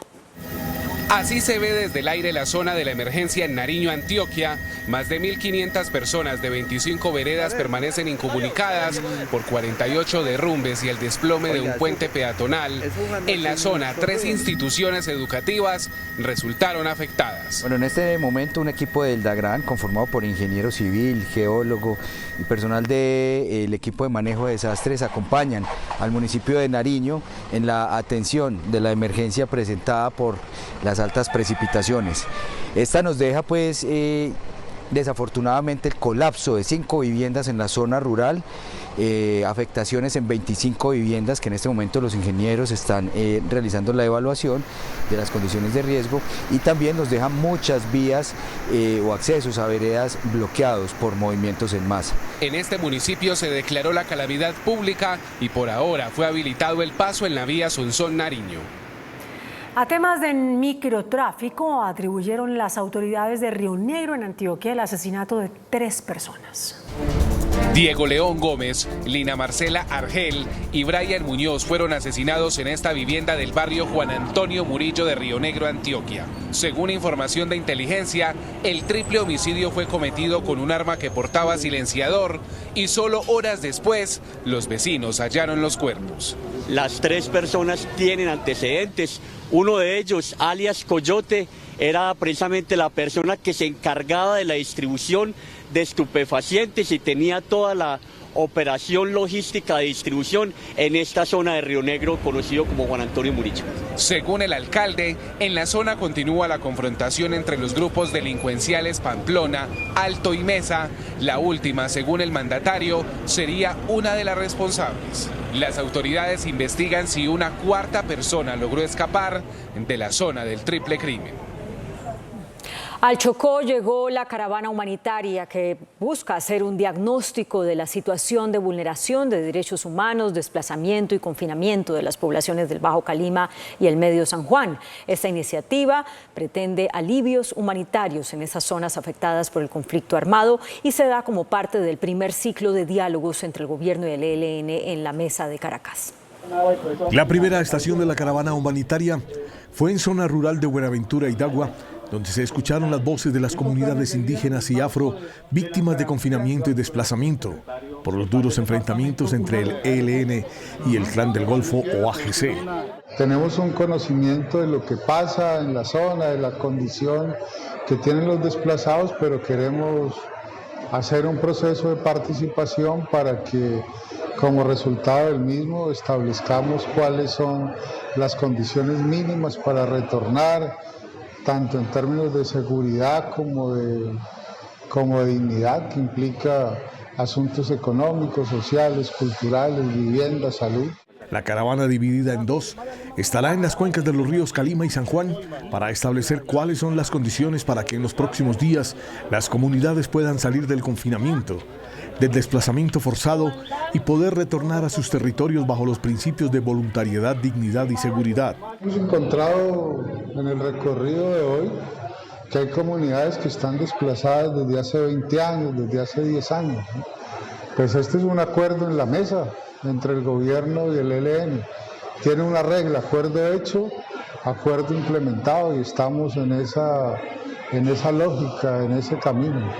Así se ve desde el aire la zona de la emergencia en Nariño, Antioquia. Más de 1.500 personas de 25 veredas permanecen incomunicadas por 48 derrumbes y el desplome de un puente peatonal. En la zona, 3 instituciones educativas resultaron afectadas. Bueno, en este momento un equipo del DAGRAN conformado por ingeniero civil, geólogo y personal del equipo de manejo de desastres acompañan al municipio de Nariño en la atención de la emergencia presentada por las altas precipitaciones. Esta nos deja pues desafortunadamente el colapso de 5 viviendas en la zona rural, afectaciones en 25 viviendas que en este momento los ingenieros están realizando la evaluación de las condiciones de riesgo, y también nos deja muchas vías o accesos a veredas bloqueados por movimientos en masa. En este municipio se declaró la calamidad pública y por ahora fue habilitado el paso en la vía Sonsón-Nariño. A temas de microtráfico atribuyeron las autoridades de Río Negro, en Antioquia, el asesinato de 3 personas. Diego León Gómez, Lina Marcela Argel y Brian Muñoz fueron asesinados en esta vivienda del barrio Juan Antonio Murillo de Río Negro, Antioquia. Según información de inteligencia, el triple homicidio fue cometido con un arma que portaba silenciador y solo horas después los vecinos hallaron los cuerpos. Las 3 personas tienen antecedentes. Uno de ellos, alias Coyote, era precisamente la persona que se encargaba de la distribución de estupefacientes y tenía toda la operación logística de distribución en esta zona de Río Negro, conocido como Juan Antonio Murillo. Según el alcalde, en la zona continúa la confrontación entre los grupos delincuenciales Pamplona, Alto y Mesa. La última, según el mandatario, sería una de las responsables. Las autoridades investigan si una 4ª persona logró escapar de la zona del triple crimen. Al Chocó llegó la caravana humanitaria que busca hacer un diagnóstico de la situación de vulneración de derechos humanos, desplazamiento y confinamiento de las poblaciones del Bajo Calima y el Medio San Juan. Esta iniciativa pretende alivios humanitarios en esas zonas afectadas por el conflicto armado y se da como parte del primer ciclo de diálogos entre el gobierno y el ELN en la Mesa de Caracas. La primera estación de la caravana humanitaria fue en zona rural de Buenaventura y Dagua, donde se escucharon las voces de las comunidades indígenas y afro víctimas de confinamiento y desplazamiento por los duros enfrentamientos entre el ELN y el Clan del Golfo o AGC. Tenemos un conocimiento de lo que pasa en la zona, de la condición que tienen los desplazados, pero queremos hacer un proceso de participación para que como resultado del mismo establezcamos cuáles son las condiciones mínimas para retornar, tanto en términos de seguridad como de dignidad, que implica asuntos económicos, sociales, culturales, vivienda, salud. La caravana, dividida en dos, estará en las cuencas de los ríos Calima y San Juan para establecer cuáles son las condiciones para que en los próximos días las comunidades puedan salir del confinamiento, del desplazamiento forzado y poder retornar a sus territorios bajo los principios de voluntariedad, dignidad y seguridad. Hemos encontrado en el recorrido de hoy que hay comunidades que están desplazadas desde hace 20 años, desde hace 10 años. Pues este es un acuerdo en la mesa entre el gobierno y el ELN. Tiene una regla, acuerdo hecho, acuerdo implementado, y estamos en esa lógica, en ese camino.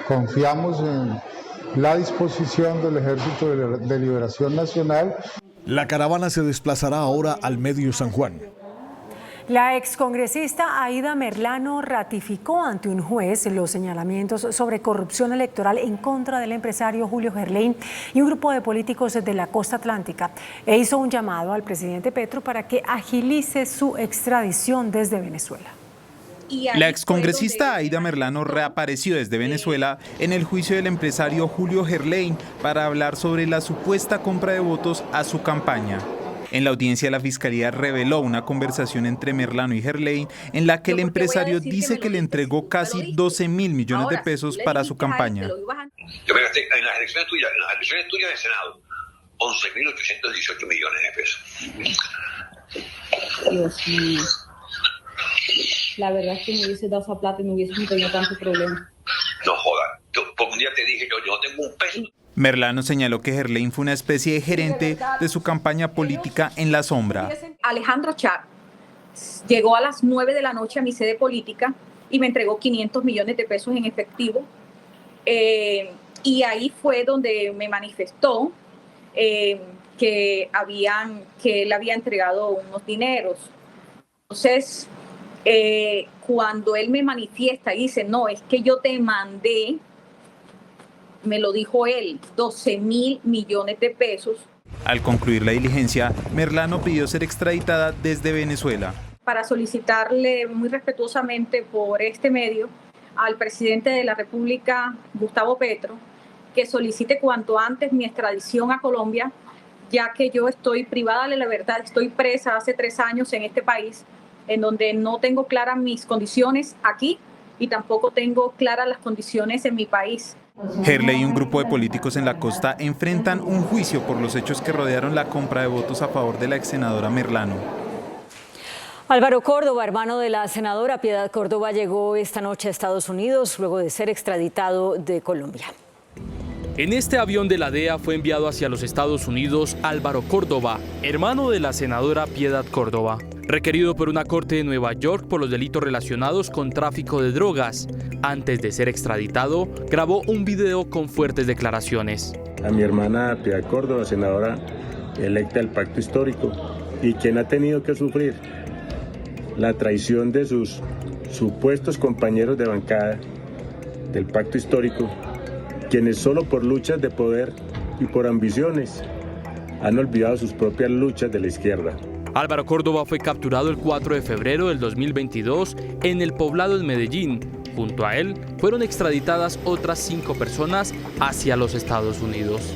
Confiamos en la disposición del Ejército de Liberación Nacional. La caravana se desplazará ahora al Medio San Juan. La excongresista Aida Merlano ratificó ante un juez los señalamientos sobre corrupción electoral en contra del empresario Julio Gerlain y un grupo de políticos de la costa atlántica e hizo un llamado al presidente Petro para que agilice su extradición desde Venezuela. La excongresista Aida Merlano reapareció desde Venezuela en el juicio del empresario Julio Gerlain para hablar sobre la supuesta compra de votos a su campaña. En la audiencia, la Fiscalía reveló una conversación entre Merlano y Gerlain en la que el empresario dice que le entregó casi 12.000 millones de pesos para su campaña. Yo me gasté en las elecciones tuyas del Senado, 11.818 millones de pesos. Dios mío. La verdad es que me hubiese dado esa plata y no hubiese tenido tanto problema. No jodas, porque un día te dije que yo no tengo un peso. Merlano señaló que Gerlain fue una especie de gerente de su campaña política en la sombra. Alejandro Char llegó a las 9 de la noche a mi sede política y me entregó 500 millones de pesos en efectivo. Y ahí fue donde me manifestó que él había entregado unos dineros. Entonces, cuando él me manifiesta y dice, no, es que yo te mandé, me lo dijo él, 12.000 millones de pesos. Al concluir la diligencia, Merlano pidió ser extraditada desde Venezuela. Para solicitarle muy respetuosamente por este medio al presidente de la República, Gustavo Petro, que solicite cuanto antes mi extradición a Colombia, ya que yo estoy privada de la libertad, estoy presa hace 3 años en este país, en donde no tengo claras mis condiciones aquí y tampoco tengo claras las condiciones en mi país. Gerlain y un grupo de políticos en la costa enfrentan un juicio por los hechos que rodearon la compra de votos a favor de la ex senadora Merlano. Álvaro Córdoba, hermano de la senadora Piedad Córdoba, llegó esta noche a Estados Unidos luego de ser extraditado de Colombia. En este avión de la DEA fue enviado hacia los Estados Unidos Álvaro Córdoba, hermano de la senadora Piedad Córdoba, requerido por una corte de Nueva York por los delitos relacionados con tráfico de drogas. Antes de ser extraditado, grabó un video con fuertes declaraciones. A mi hermana Piedad Córdoba, senadora electa del Pacto Histórico, y quien ha tenido que sufrir la traición de sus supuestos compañeros de bancada del Pacto Histórico, quienes solo por luchas de poder y por ambiciones han olvidado sus propias luchas de la izquierda. Álvaro Córdoba fue capturado el 4 de febrero del 2022 en el poblado de Medellín. Junto a él fueron extraditadas otras 5 personas hacia los Estados Unidos.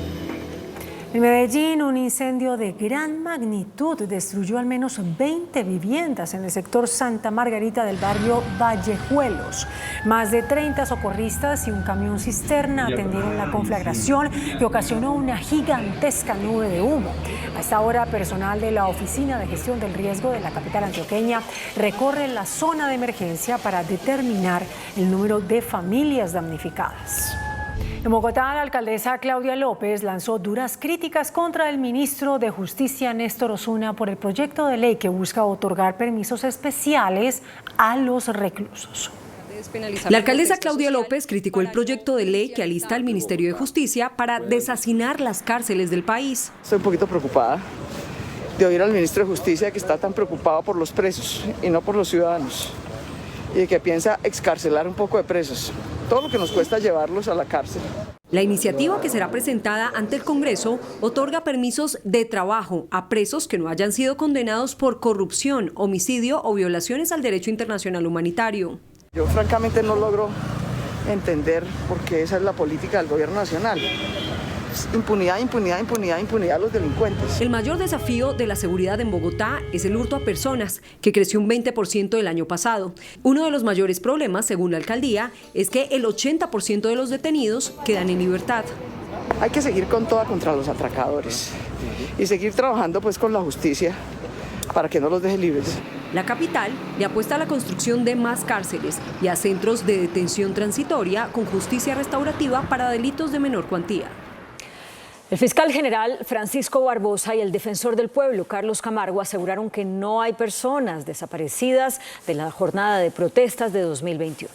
En Medellín, un incendio de gran magnitud destruyó al menos 20 viviendas en el sector Santa Margarita del barrio Vallejuelos. Más de 30 socorristas y un camión cisterna atendieron la conflagración que ocasionó una gigantesca nube de humo. A esta hora, personal de la Oficina de Gestión del Riesgo de la capital antioqueña recorre la zona de emergencia para determinar el número de familias damnificadas. En Bogotá, la alcaldesa Claudia López lanzó duras críticas contra el ministro de Justicia, Néstor Osuna, por el proyecto de ley que busca otorgar permisos especiales a los reclusos. La alcaldesa Claudia López criticó el proyecto de ley que alista el Ministerio de Justicia para deshacinar las cárceles del país. Estoy un poquito preocupada de oír al ministro de Justicia que está tan preocupado por los presos y no por los ciudadanos, y de que piensa excarcelar un poco de presos. Todo lo que nos cuesta llevarlos a la cárcel. La iniciativa, que será presentada ante el Congreso, otorga permisos de trabajo a presos que no hayan sido condenados por corrupción, homicidio o violaciones al derecho internacional humanitario. Yo francamente no logro entender por qué esa es la política del gobierno nacional. impunidad, impunidad, impunidad, impunidad a los delincuentes. El mayor desafío de la seguridad en Bogotá es el hurto a personas, que creció un 20% el año pasado. Uno de los mayores problemas, según la alcaldía, es que el 80% de los detenidos quedan en libertad. Hay que seguir con toda contra los atracadores y seguir trabajando pues con la justicia para que no los deje libres. La capital le apuesta a la construcción de más cárceles y a centros de detención transitoria con justicia restaurativa para delitos de menor cuantía. El fiscal general Francisco Barbosa y el defensor del pueblo Carlos Camargo aseguraron que no hay personas desaparecidas de la jornada de protestas de 2021.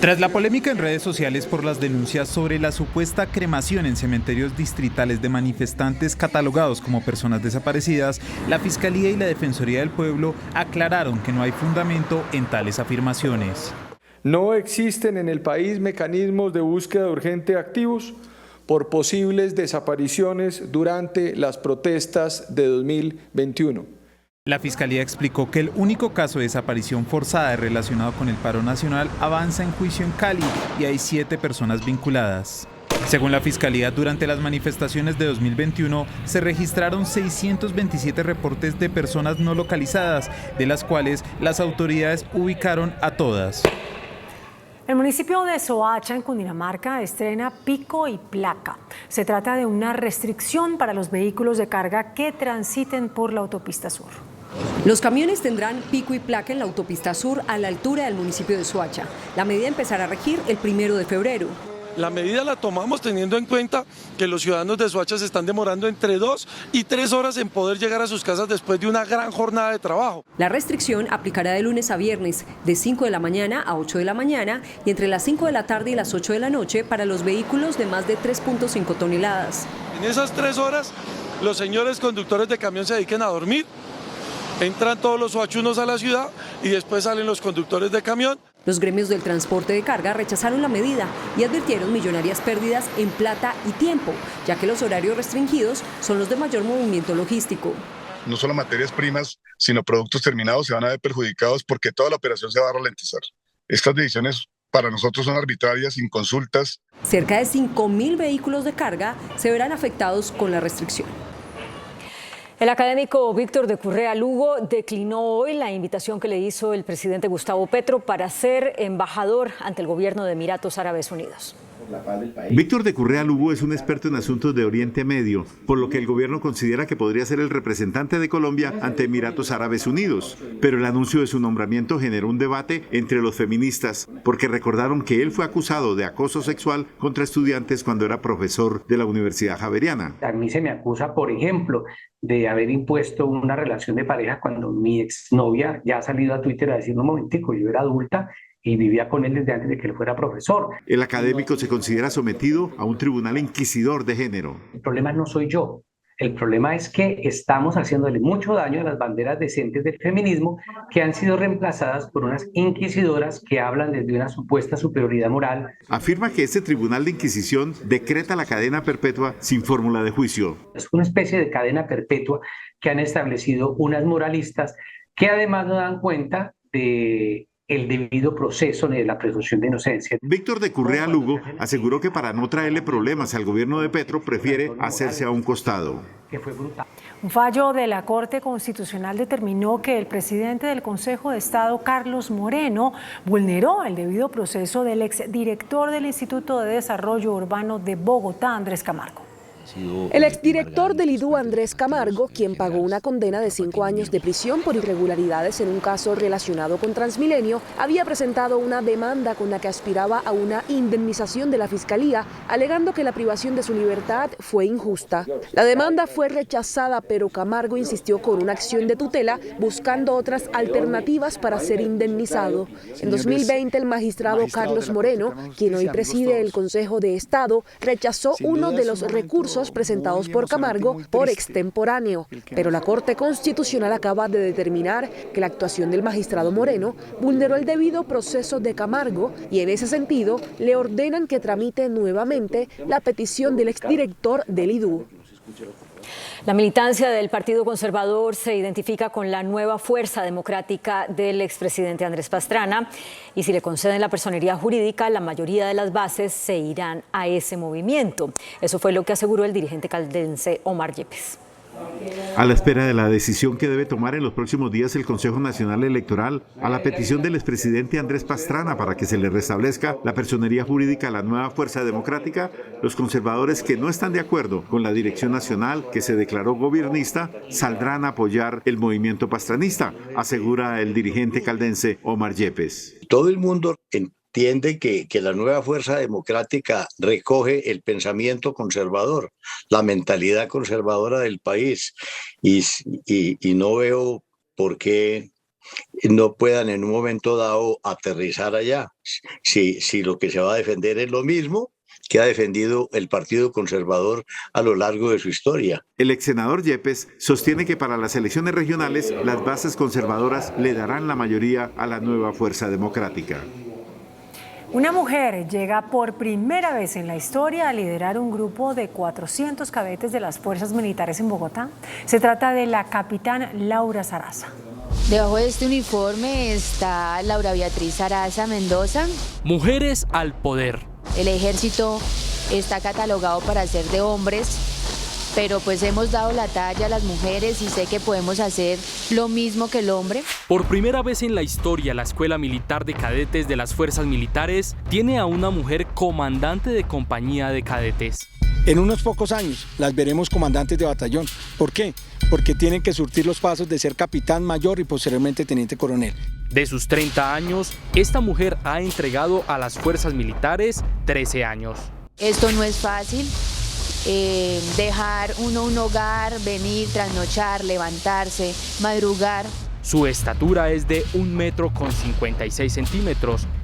Tras la polémica en redes sociales por las denuncias sobre la supuesta cremación en cementerios distritales de manifestantes catalogados como personas desaparecidas, la Fiscalía y la Defensoría del Pueblo aclararon que no hay fundamento en tales afirmaciones. No existen en el país mecanismos de búsqueda urgente activos por posibles desapariciones durante las protestas de 2021. La Fiscalía explicó que el único caso de desaparición forzada relacionado con el paro nacional avanza en juicio en Cali y hay 7 personas vinculadas. Según la Fiscalía, durante las manifestaciones de 2021 se registraron 627 reportes de personas no localizadas, de las cuales las autoridades ubicaron a todas. El municipio de Soacha, en Cundinamarca, estrena pico y placa. Se trata de una restricción para los vehículos de carga que transiten por la autopista sur. Los camiones tendrán pico y placa en la autopista sur a la altura del municipio de Soacha. La medida empezará a regir el 1 de febrero. La medida la tomamos teniendo en cuenta que los ciudadanos de Soacha se están demorando entre 2 y 3 horas en poder llegar a sus casas después de una gran jornada de trabajo. La restricción aplicará de lunes a viernes, de 5 de la mañana a 8 de la mañana y entre las 5 de la tarde y las 8 de la noche para los vehículos de más de 3.5 toneladas. En esas 3 horas, los señores conductores de camión se dediquen a dormir, entran todos los soachunos a la ciudad y después salen los conductores de camión. Los gremios del transporte de carga rechazaron la medida y advirtieron millonarias pérdidas en plata y tiempo, ya que los horarios restringidos son los de mayor movimiento logístico. No solo materias primas, sino productos terminados se van a ver perjudicados porque toda la operación se va a ralentizar. Estas decisiones para nosotros son arbitrarias, sin consultas. Cerca de 5.000 vehículos de carga se verán afectados con la restricción. El académico Víctor de Currea Lugo declinó hoy la invitación que le hizo el presidente Gustavo Petro para ser embajador ante el gobierno de Emiratos Árabes Unidos. Víctor de Currea Lugo es un experto en asuntos de Oriente Medio, por lo que el gobierno considera que podría ser el representante de Colombia ante Emiratos Árabes Unidos. Pero el anuncio de su nombramiento generó un debate entre los feministas, porque recordaron que él fue acusado de acoso sexual contra estudiantes cuando era profesor de la Universidad Javeriana. A mí se me acusa, por ejemplo, de haber impuesto una relación de pareja cuando mi exnovia ya ha salido a Twitter a decir, un momentico, yo era adulta y vivía con él desde antes de que él fuera profesor. El académico se considera sometido a un tribunal inquisidor de género. El problema no soy yo. El problema es que estamos haciéndole mucho daño a las banderas decentes del feminismo que han sido reemplazadas por unas inquisidoras que hablan desde una supuesta superioridad moral. Afirma que este tribunal de inquisición decreta la cadena perpetua sin fórmula de juicio. Es una especie de cadena perpetua que han establecido unas moralistas que además no dan cuenta de el debido proceso de la presunción de inocencia. Víctor de Currea Lugo aseguró que para no traerle problemas al gobierno de Petro prefiere hacerse a un costado. Un fallo de la Corte Constitucional determinó que el presidente del Consejo de Estado, Carlos Moreno, vulneró el debido proceso del exdirector del Instituto de Desarrollo Urbano de Bogotá, Andrés Camargo. El exdirector del IDU, Andrés Camargo, quien pagó una condena de 5 años de prisión por irregularidades en un caso relacionado con Transmilenio, había presentado una demanda con la que aspiraba a una indemnización de la Fiscalía, alegando que la privación de su libertad fue injusta. La demanda fue rechazada, pero Camargo insistió con una acción de tutela, buscando otras alternativas para ser indemnizado. En 2020, el magistrado Carlos Moreno, quien hoy preside el Consejo de Estado, rechazó uno de los recursos presentados por Camargo por extemporáneo, pero la Corte Constitucional acaba de determinar que la actuación del magistrado Moreno vulneró el debido proceso de Camargo y en ese sentido le ordenan que tramite nuevamente la petición del exdirector del IDU. La militancia del Partido Conservador se identifica con la nueva fuerza democrática del expresidente Andrés Pastrana y si le conceden la personería jurídica, la mayoría de las bases se irán a ese movimiento. Eso fue lo que aseguró el dirigente caldense Omar Yepes. A la espera de la decisión que debe tomar en los próximos días el Consejo Nacional Electoral, a la petición del expresidente Andrés Pastrana para que se le restablezca la personería jurídica a la nueva fuerza democrática, los conservadores que no están de acuerdo con la dirección nacional que se declaró gobiernista saldrán a apoyar el movimiento pastranista, asegura el dirigente caldense Omar Yepes. Todo el mundo entiende que la nueva fuerza democrática recoge el pensamiento conservador, la mentalidad conservadora del país y no veo por qué no puedan en un momento dado aterrizar allá. Si lo que se va a defender es lo mismo que ha defendido el Partido Conservador a lo largo de su historia. El ex senador Yepes sostiene que para las elecciones regionales las bases conservadoras le darán la mayoría a la nueva fuerza democrática. Una mujer llega por primera vez en la historia a liderar un grupo de 400 cadetes de las fuerzas militares en Bogotá. Se trata de la capitán Laura Sarasa. Debajo de este uniforme está Laura Beatriz Sarasa Mendoza. Mujeres al poder. El ejército está catalogado para ser de hombres, pero pues hemos dado la talla a las mujeres y sé que podemos hacer lo mismo que el hombre. Por primera vez en la historia, la Escuela Militar de Cadetes de las Fuerzas Militares tiene a una mujer comandante de compañía de cadetes. En unos pocos años las veremos comandantes de batallón. ¿Por qué? Porque tienen que surtir los pasos de ser capitán mayor y posteriormente teniente coronel. De sus 30 años, esta mujer ha entregado a las fuerzas militares 13 años. Esto no es fácil. Dejar un hogar, venir, trasnochar, levantarse, madrugar. Su estatura es de 1,56 m.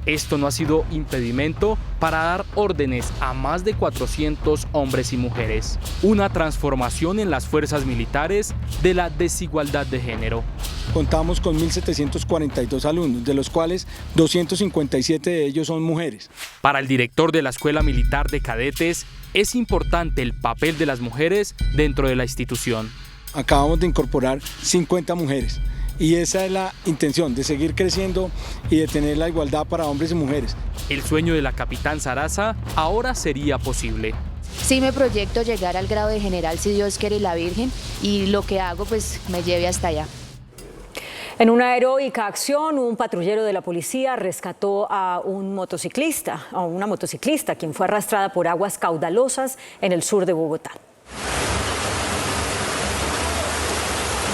Esto no ha sido impedimento para dar órdenes a más de 400 hombres y mujeres. Una transformación en las fuerzas militares de la desigualdad de género. Contamos con 1.742 alumnos, de los cuales 257 de ellos son mujeres. Para el director de la Escuela Militar de Cadetes, es importante el papel de las mujeres dentro de la institución. Acabamos de incorporar 50 mujeres. Y esa es la intención, de seguir creciendo y de tener la igualdad para hombres y mujeres. El sueño de la capitán Sarasa ahora sería posible. Sí me proyecto llegar al grado de general si Dios quiere y la Virgen, y lo que hago pues me lleve hasta allá. En una heroica acción, un patrullero de la policía rescató a una motociclista, quien fue arrastrada por aguas caudalosas en el sur de Bogotá.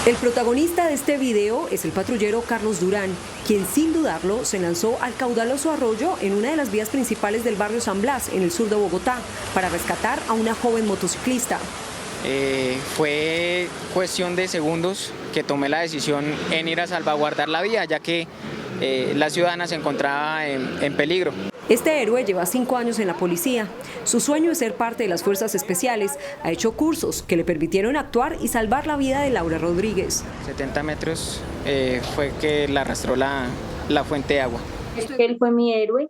El protagonista de este video es el patrullero Carlos Durán, quien sin dudarlo se lanzó al caudaloso arroyo en una de las vías principales del barrio San Blas, en el sur de Bogotá, para rescatar a una joven motociclista. Fue cuestión de segundos que tomé la decisión en ir a salvaguardar la vía, ya que la ciudadana se encontraba en peligro. Este héroe lleva 5 años en la policía. Su sueño es ser parte de las fuerzas especiales. Ha hecho cursos que le permitieron actuar y salvar la vida de Laura Rodríguez. 70 metros fue que la arrastró la fuente de agua. Él fue mi héroe.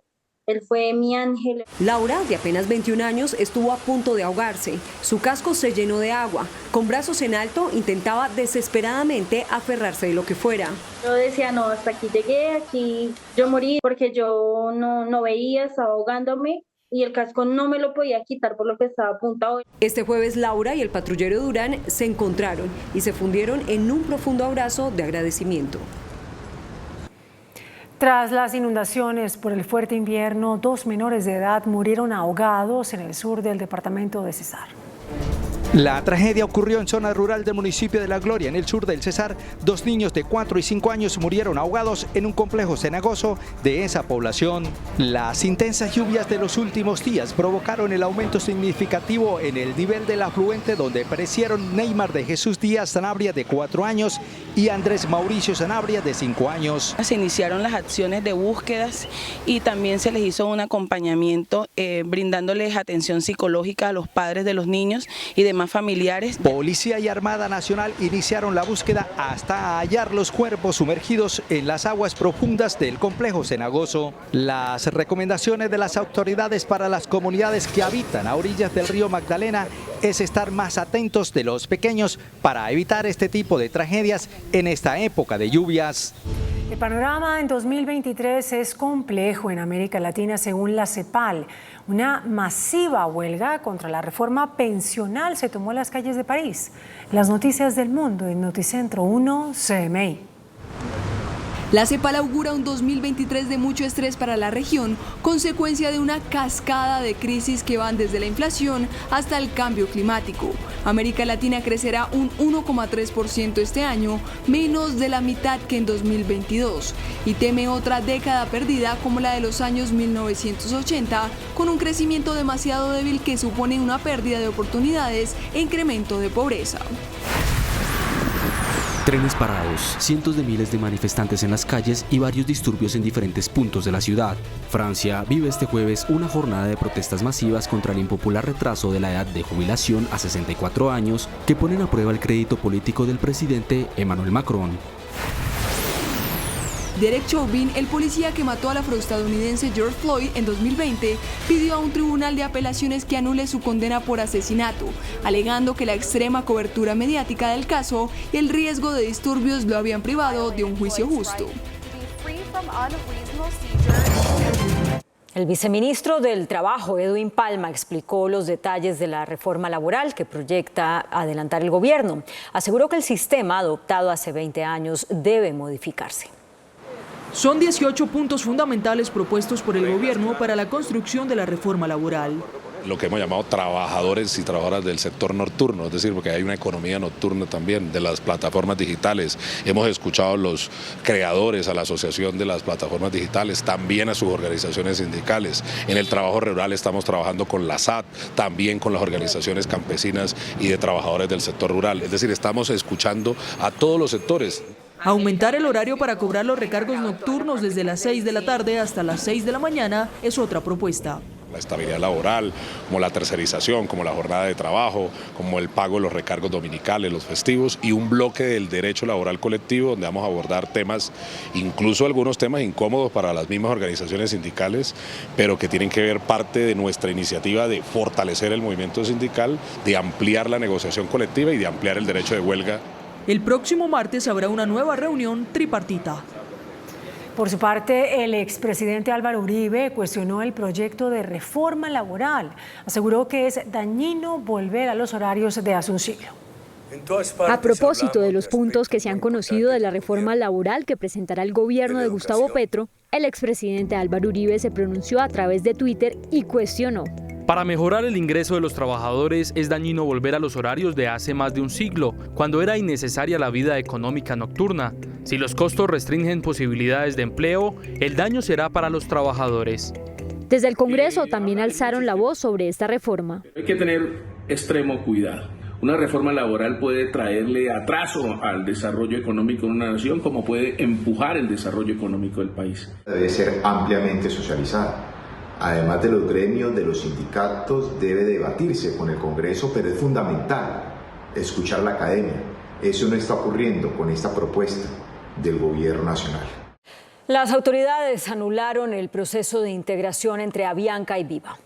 Él fue mi ángel. Laura, de apenas 21 años, estuvo a punto de ahogarse. Su casco se llenó de agua. Con brazos en alto, intentaba desesperadamente aferrarse de lo que fuera. Yo decía, no, hasta aquí llegué, aquí yo morí, porque yo no veía, estaba ahogándome y el casco no me lo podía quitar por lo que estaba apuntado. Este jueves, Laura y el patrullero Durán se encontraron y se fundieron en un profundo abrazo de agradecimiento. Tras las inundaciones por el fuerte invierno, 2 menores de edad murieron ahogados en el sur del departamento de Cesar. La tragedia ocurrió en zona rural del municipio de La Gloria, en el sur del Cesar. 2 niños de 4 y 5 años murieron ahogados en un complejo cenagoso de esa población. Las intensas lluvias de los últimos días provocaron el aumento significativo en el nivel del afluente, donde perecieron Neymar de Jesús Díaz Sanabria, de 4 años, y Andrés Mauricio Sanabria, de 5 años. Se iniciaron las acciones de búsquedas y también se les hizo un acompañamiento brindándoles atención psicológica a los padres de los niños y demás problemas familiares. Policía y Armada Nacional iniciaron la búsqueda hasta hallar los cuerpos sumergidos en las aguas profundas del complejo cenagoso. Las recomendaciones de las autoridades para las comunidades que habitan a orillas del río Magdalena es estar más atentos de los pequeños para evitar este tipo de tragedias en esta época de lluvias. El panorama en 2023 es complejo en América Latina según la CEPAL. Una masiva huelga contra la reforma pensional se tomó en las calles de París. Las noticias del mundo en Noticentro 1 CMI. La CEPAL augura un 2023 de mucho estrés para la región, consecuencia de una cascada de crisis que van desde la inflación hasta el cambio climático. América Latina crecerá un 1,3% este año, menos de la mitad que en 2022, y teme otra década perdida como la de los años 1980, con un crecimiento demasiado débil que supone una pérdida de oportunidades e incremento de pobreza. Trenes parados, cientos de miles de manifestantes en las calles y varios disturbios en diferentes puntos de la ciudad. Francia vive este jueves una jornada de protestas masivas contra el impopular retraso de la edad de jubilación a 64 años que ponen a prueba el crédito político del presidente Emmanuel Macron. Derek Chauvin, el policía que mató al afroestadounidense George Floyd en 2020, pidió a un tribunal de apelaciones que anule su condena por asesinato, alegando que la extrema cobertura mediática del caso y el riesgo de disturbios lo habían privado de un juicio justo. El viceministro del Trabajo, Edwin Palma, explicó los detalles de la reforma laboral que proyecta adelantar el gobierno. Aseguró que el sistema adoptado hace 20 años debe modificarse. Son 18 puntos fundamentales propuestos por el gobierno para la construcción de la reforma laboral. Lo que hemos llamado trabajadores y trabajadoras del sector nocturno, es decir, porque hay una economía nocturna también de las plataformas digitales. Hemos escuchado a los creadores, a la Asociación de las Plataformas Digitales, también a sus organizaciones sindicales. En el trabajo rural estamos trabajando con la SAT, también con las organizaciones campesinas y de trabajadores del sector rural. Es decir, estamos escuchando a todos los sectores. Aumentar el horario para cobrar los recargos nocturnos desde las 6 de la tarde hasta las 6 de la mañana es otra propuesta. La estabilidad laboral, como la tercerización, como la jornada de trabajo, como el pago de los recargos dominicales, los festivos y un bloque del derecho laboral colectivo donde vamos a abordar temas, incluso algunos temas incómodos para las mismas organizaciones sindicales, pero que tienen que ver parte de nuestra iniciativa de fortalecer el movimiento sindical, de ampliar la negociación colectiva y de ampliar el derecho de huelga. El próximo martes habrá una nueva reunión tripartita. Por su parte, el expresidente Álvaro Uribe cuestionó el proyecto de reforma laboral. Aseguró que es dañino volver a los horarios de hace un siglo. A propósito de los puntos que se han conocido de la reforma laboral que presentará el gobierno de Gustavo Petro, el expresidente Álvaro Uribe se pronunció a través de Twitter y cuestionó. Para mejorar el ingreso de los trabajadores es dañino volver a los horarios de hace más de un siglo, cuando era innecesaria la vida económica nocturna. Si los costos restringen posibilidades de empleo, el daño será para los trabajadores. Desde el Congreso también alzaron la voz sobre esta reforma. Hay que tener extremo cuidado. Una reforma laboral puede traerle atraso al desarrollo económico de una nación, como puede empujar el desarrollo económico del país. Debe ser ampliamente socializada. Además de los gremios, de los sindicatos, debe debatirse con el Congreso, pero es fundamental escuchar la academia. Eso no está ocurriendo con esta propuesta del Gobierno Nacional. Las autoridades anularon el proceso de integración entre Avianca y Viva.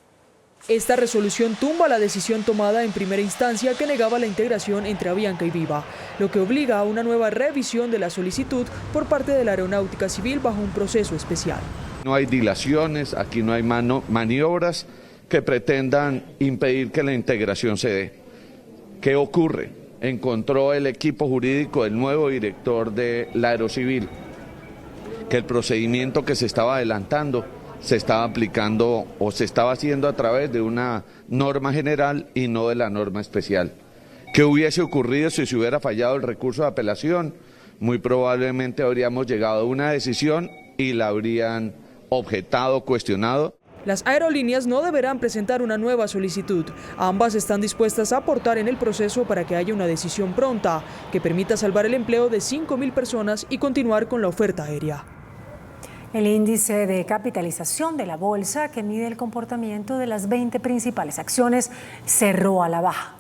Esta resolución tumba la decisión tomada en primera instancia que negaba la integración entre Avianca y Viva, lo que obliga a una nueva revisión de la solicitud por parte de la Aeronáutica Civil bajo un proceso especial. No hay dilaciones, aquí no hay maniobras que pretendan impedir que la integración se dé. ¿Qué ocurre? Encontró el equipo jurídico del nuevo director de la Aerocivil que el procedimiento que se estaba adelantando se estaba aplicando o se estaba haciendo a través de una norma general y no de la norma especial. ¿Qué hubiese ocurrido si se hubiera fallado el recurso de apelación? Muy probablemente habríamos llegado a una decisión y la habrían objetado, cuestionado. Las aerolíneas no deberán presentar una nueva solicitud. Ambas están dispuestas a aportar en el proceso para que haya una decisión pronta que permita salvar el empleo de 5.000 personas y continuar con la oferta aérea. El índice de capitalización de la bolsa, que mide el comportamiento de las 20 principales acciones, cerró a la baja.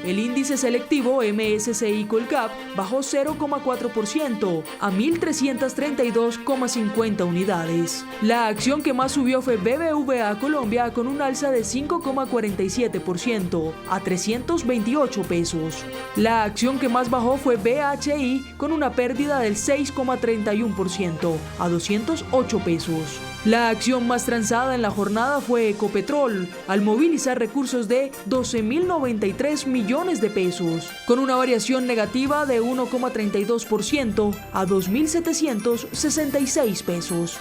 El índice selectivo MSCI Colcap bajó 0,4% a 1.332,50 unidades. La acción que más subió fue BBVA Colombia con un alza de 5,47% a 328 pesos. La acción que más bajó fue BHI con una pérdida del 6,31% a 208 pesos. La acción más transada en la jornada fue Ecopetrol, al movilizar recursos de 12.093 millones de pesos, con una variación negativa de 1,32% a 2.766 pesos.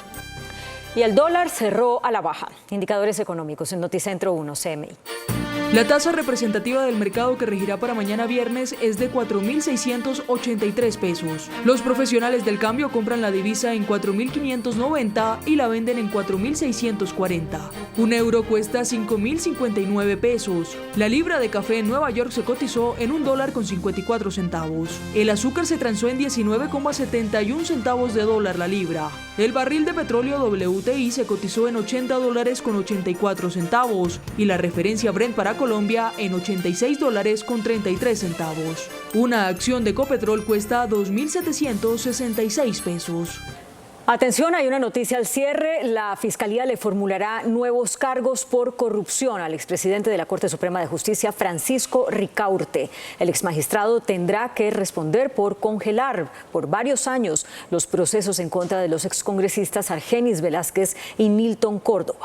Y el dólar cerró a la baja. Indicadores económicos en Noticentro 1 CMI. La tasa representativa del mercado que regirá para mañana viernes es de 4.683 pesos. Los profesionales del cambio compran la divisa en 4.590 y la venden en 4.640. Un euro cuesta 5.059 pesos. La libra de café en Nueva York se cotizó en $1.54. El azúcar se transó en 19,71 centavos de dólar la libra. El barril de petróleo WTI se cotizó en $80.84 y la referencia Brent para Colombia en $86.33. Una acción de Ecopetrol cuesta 2.766 pesos. Atención, hay una noticia al cierre. La Fiscalía le formulará nuevos cargos por corrupción al expresidente de la Corte Suprema de Justicia, Francisco Ricaurte. El exmagistrado tendrá que responder por congelar por varios años los procesos en contra de los excongresistas Argenis Velázquez y Nilton Córdoba.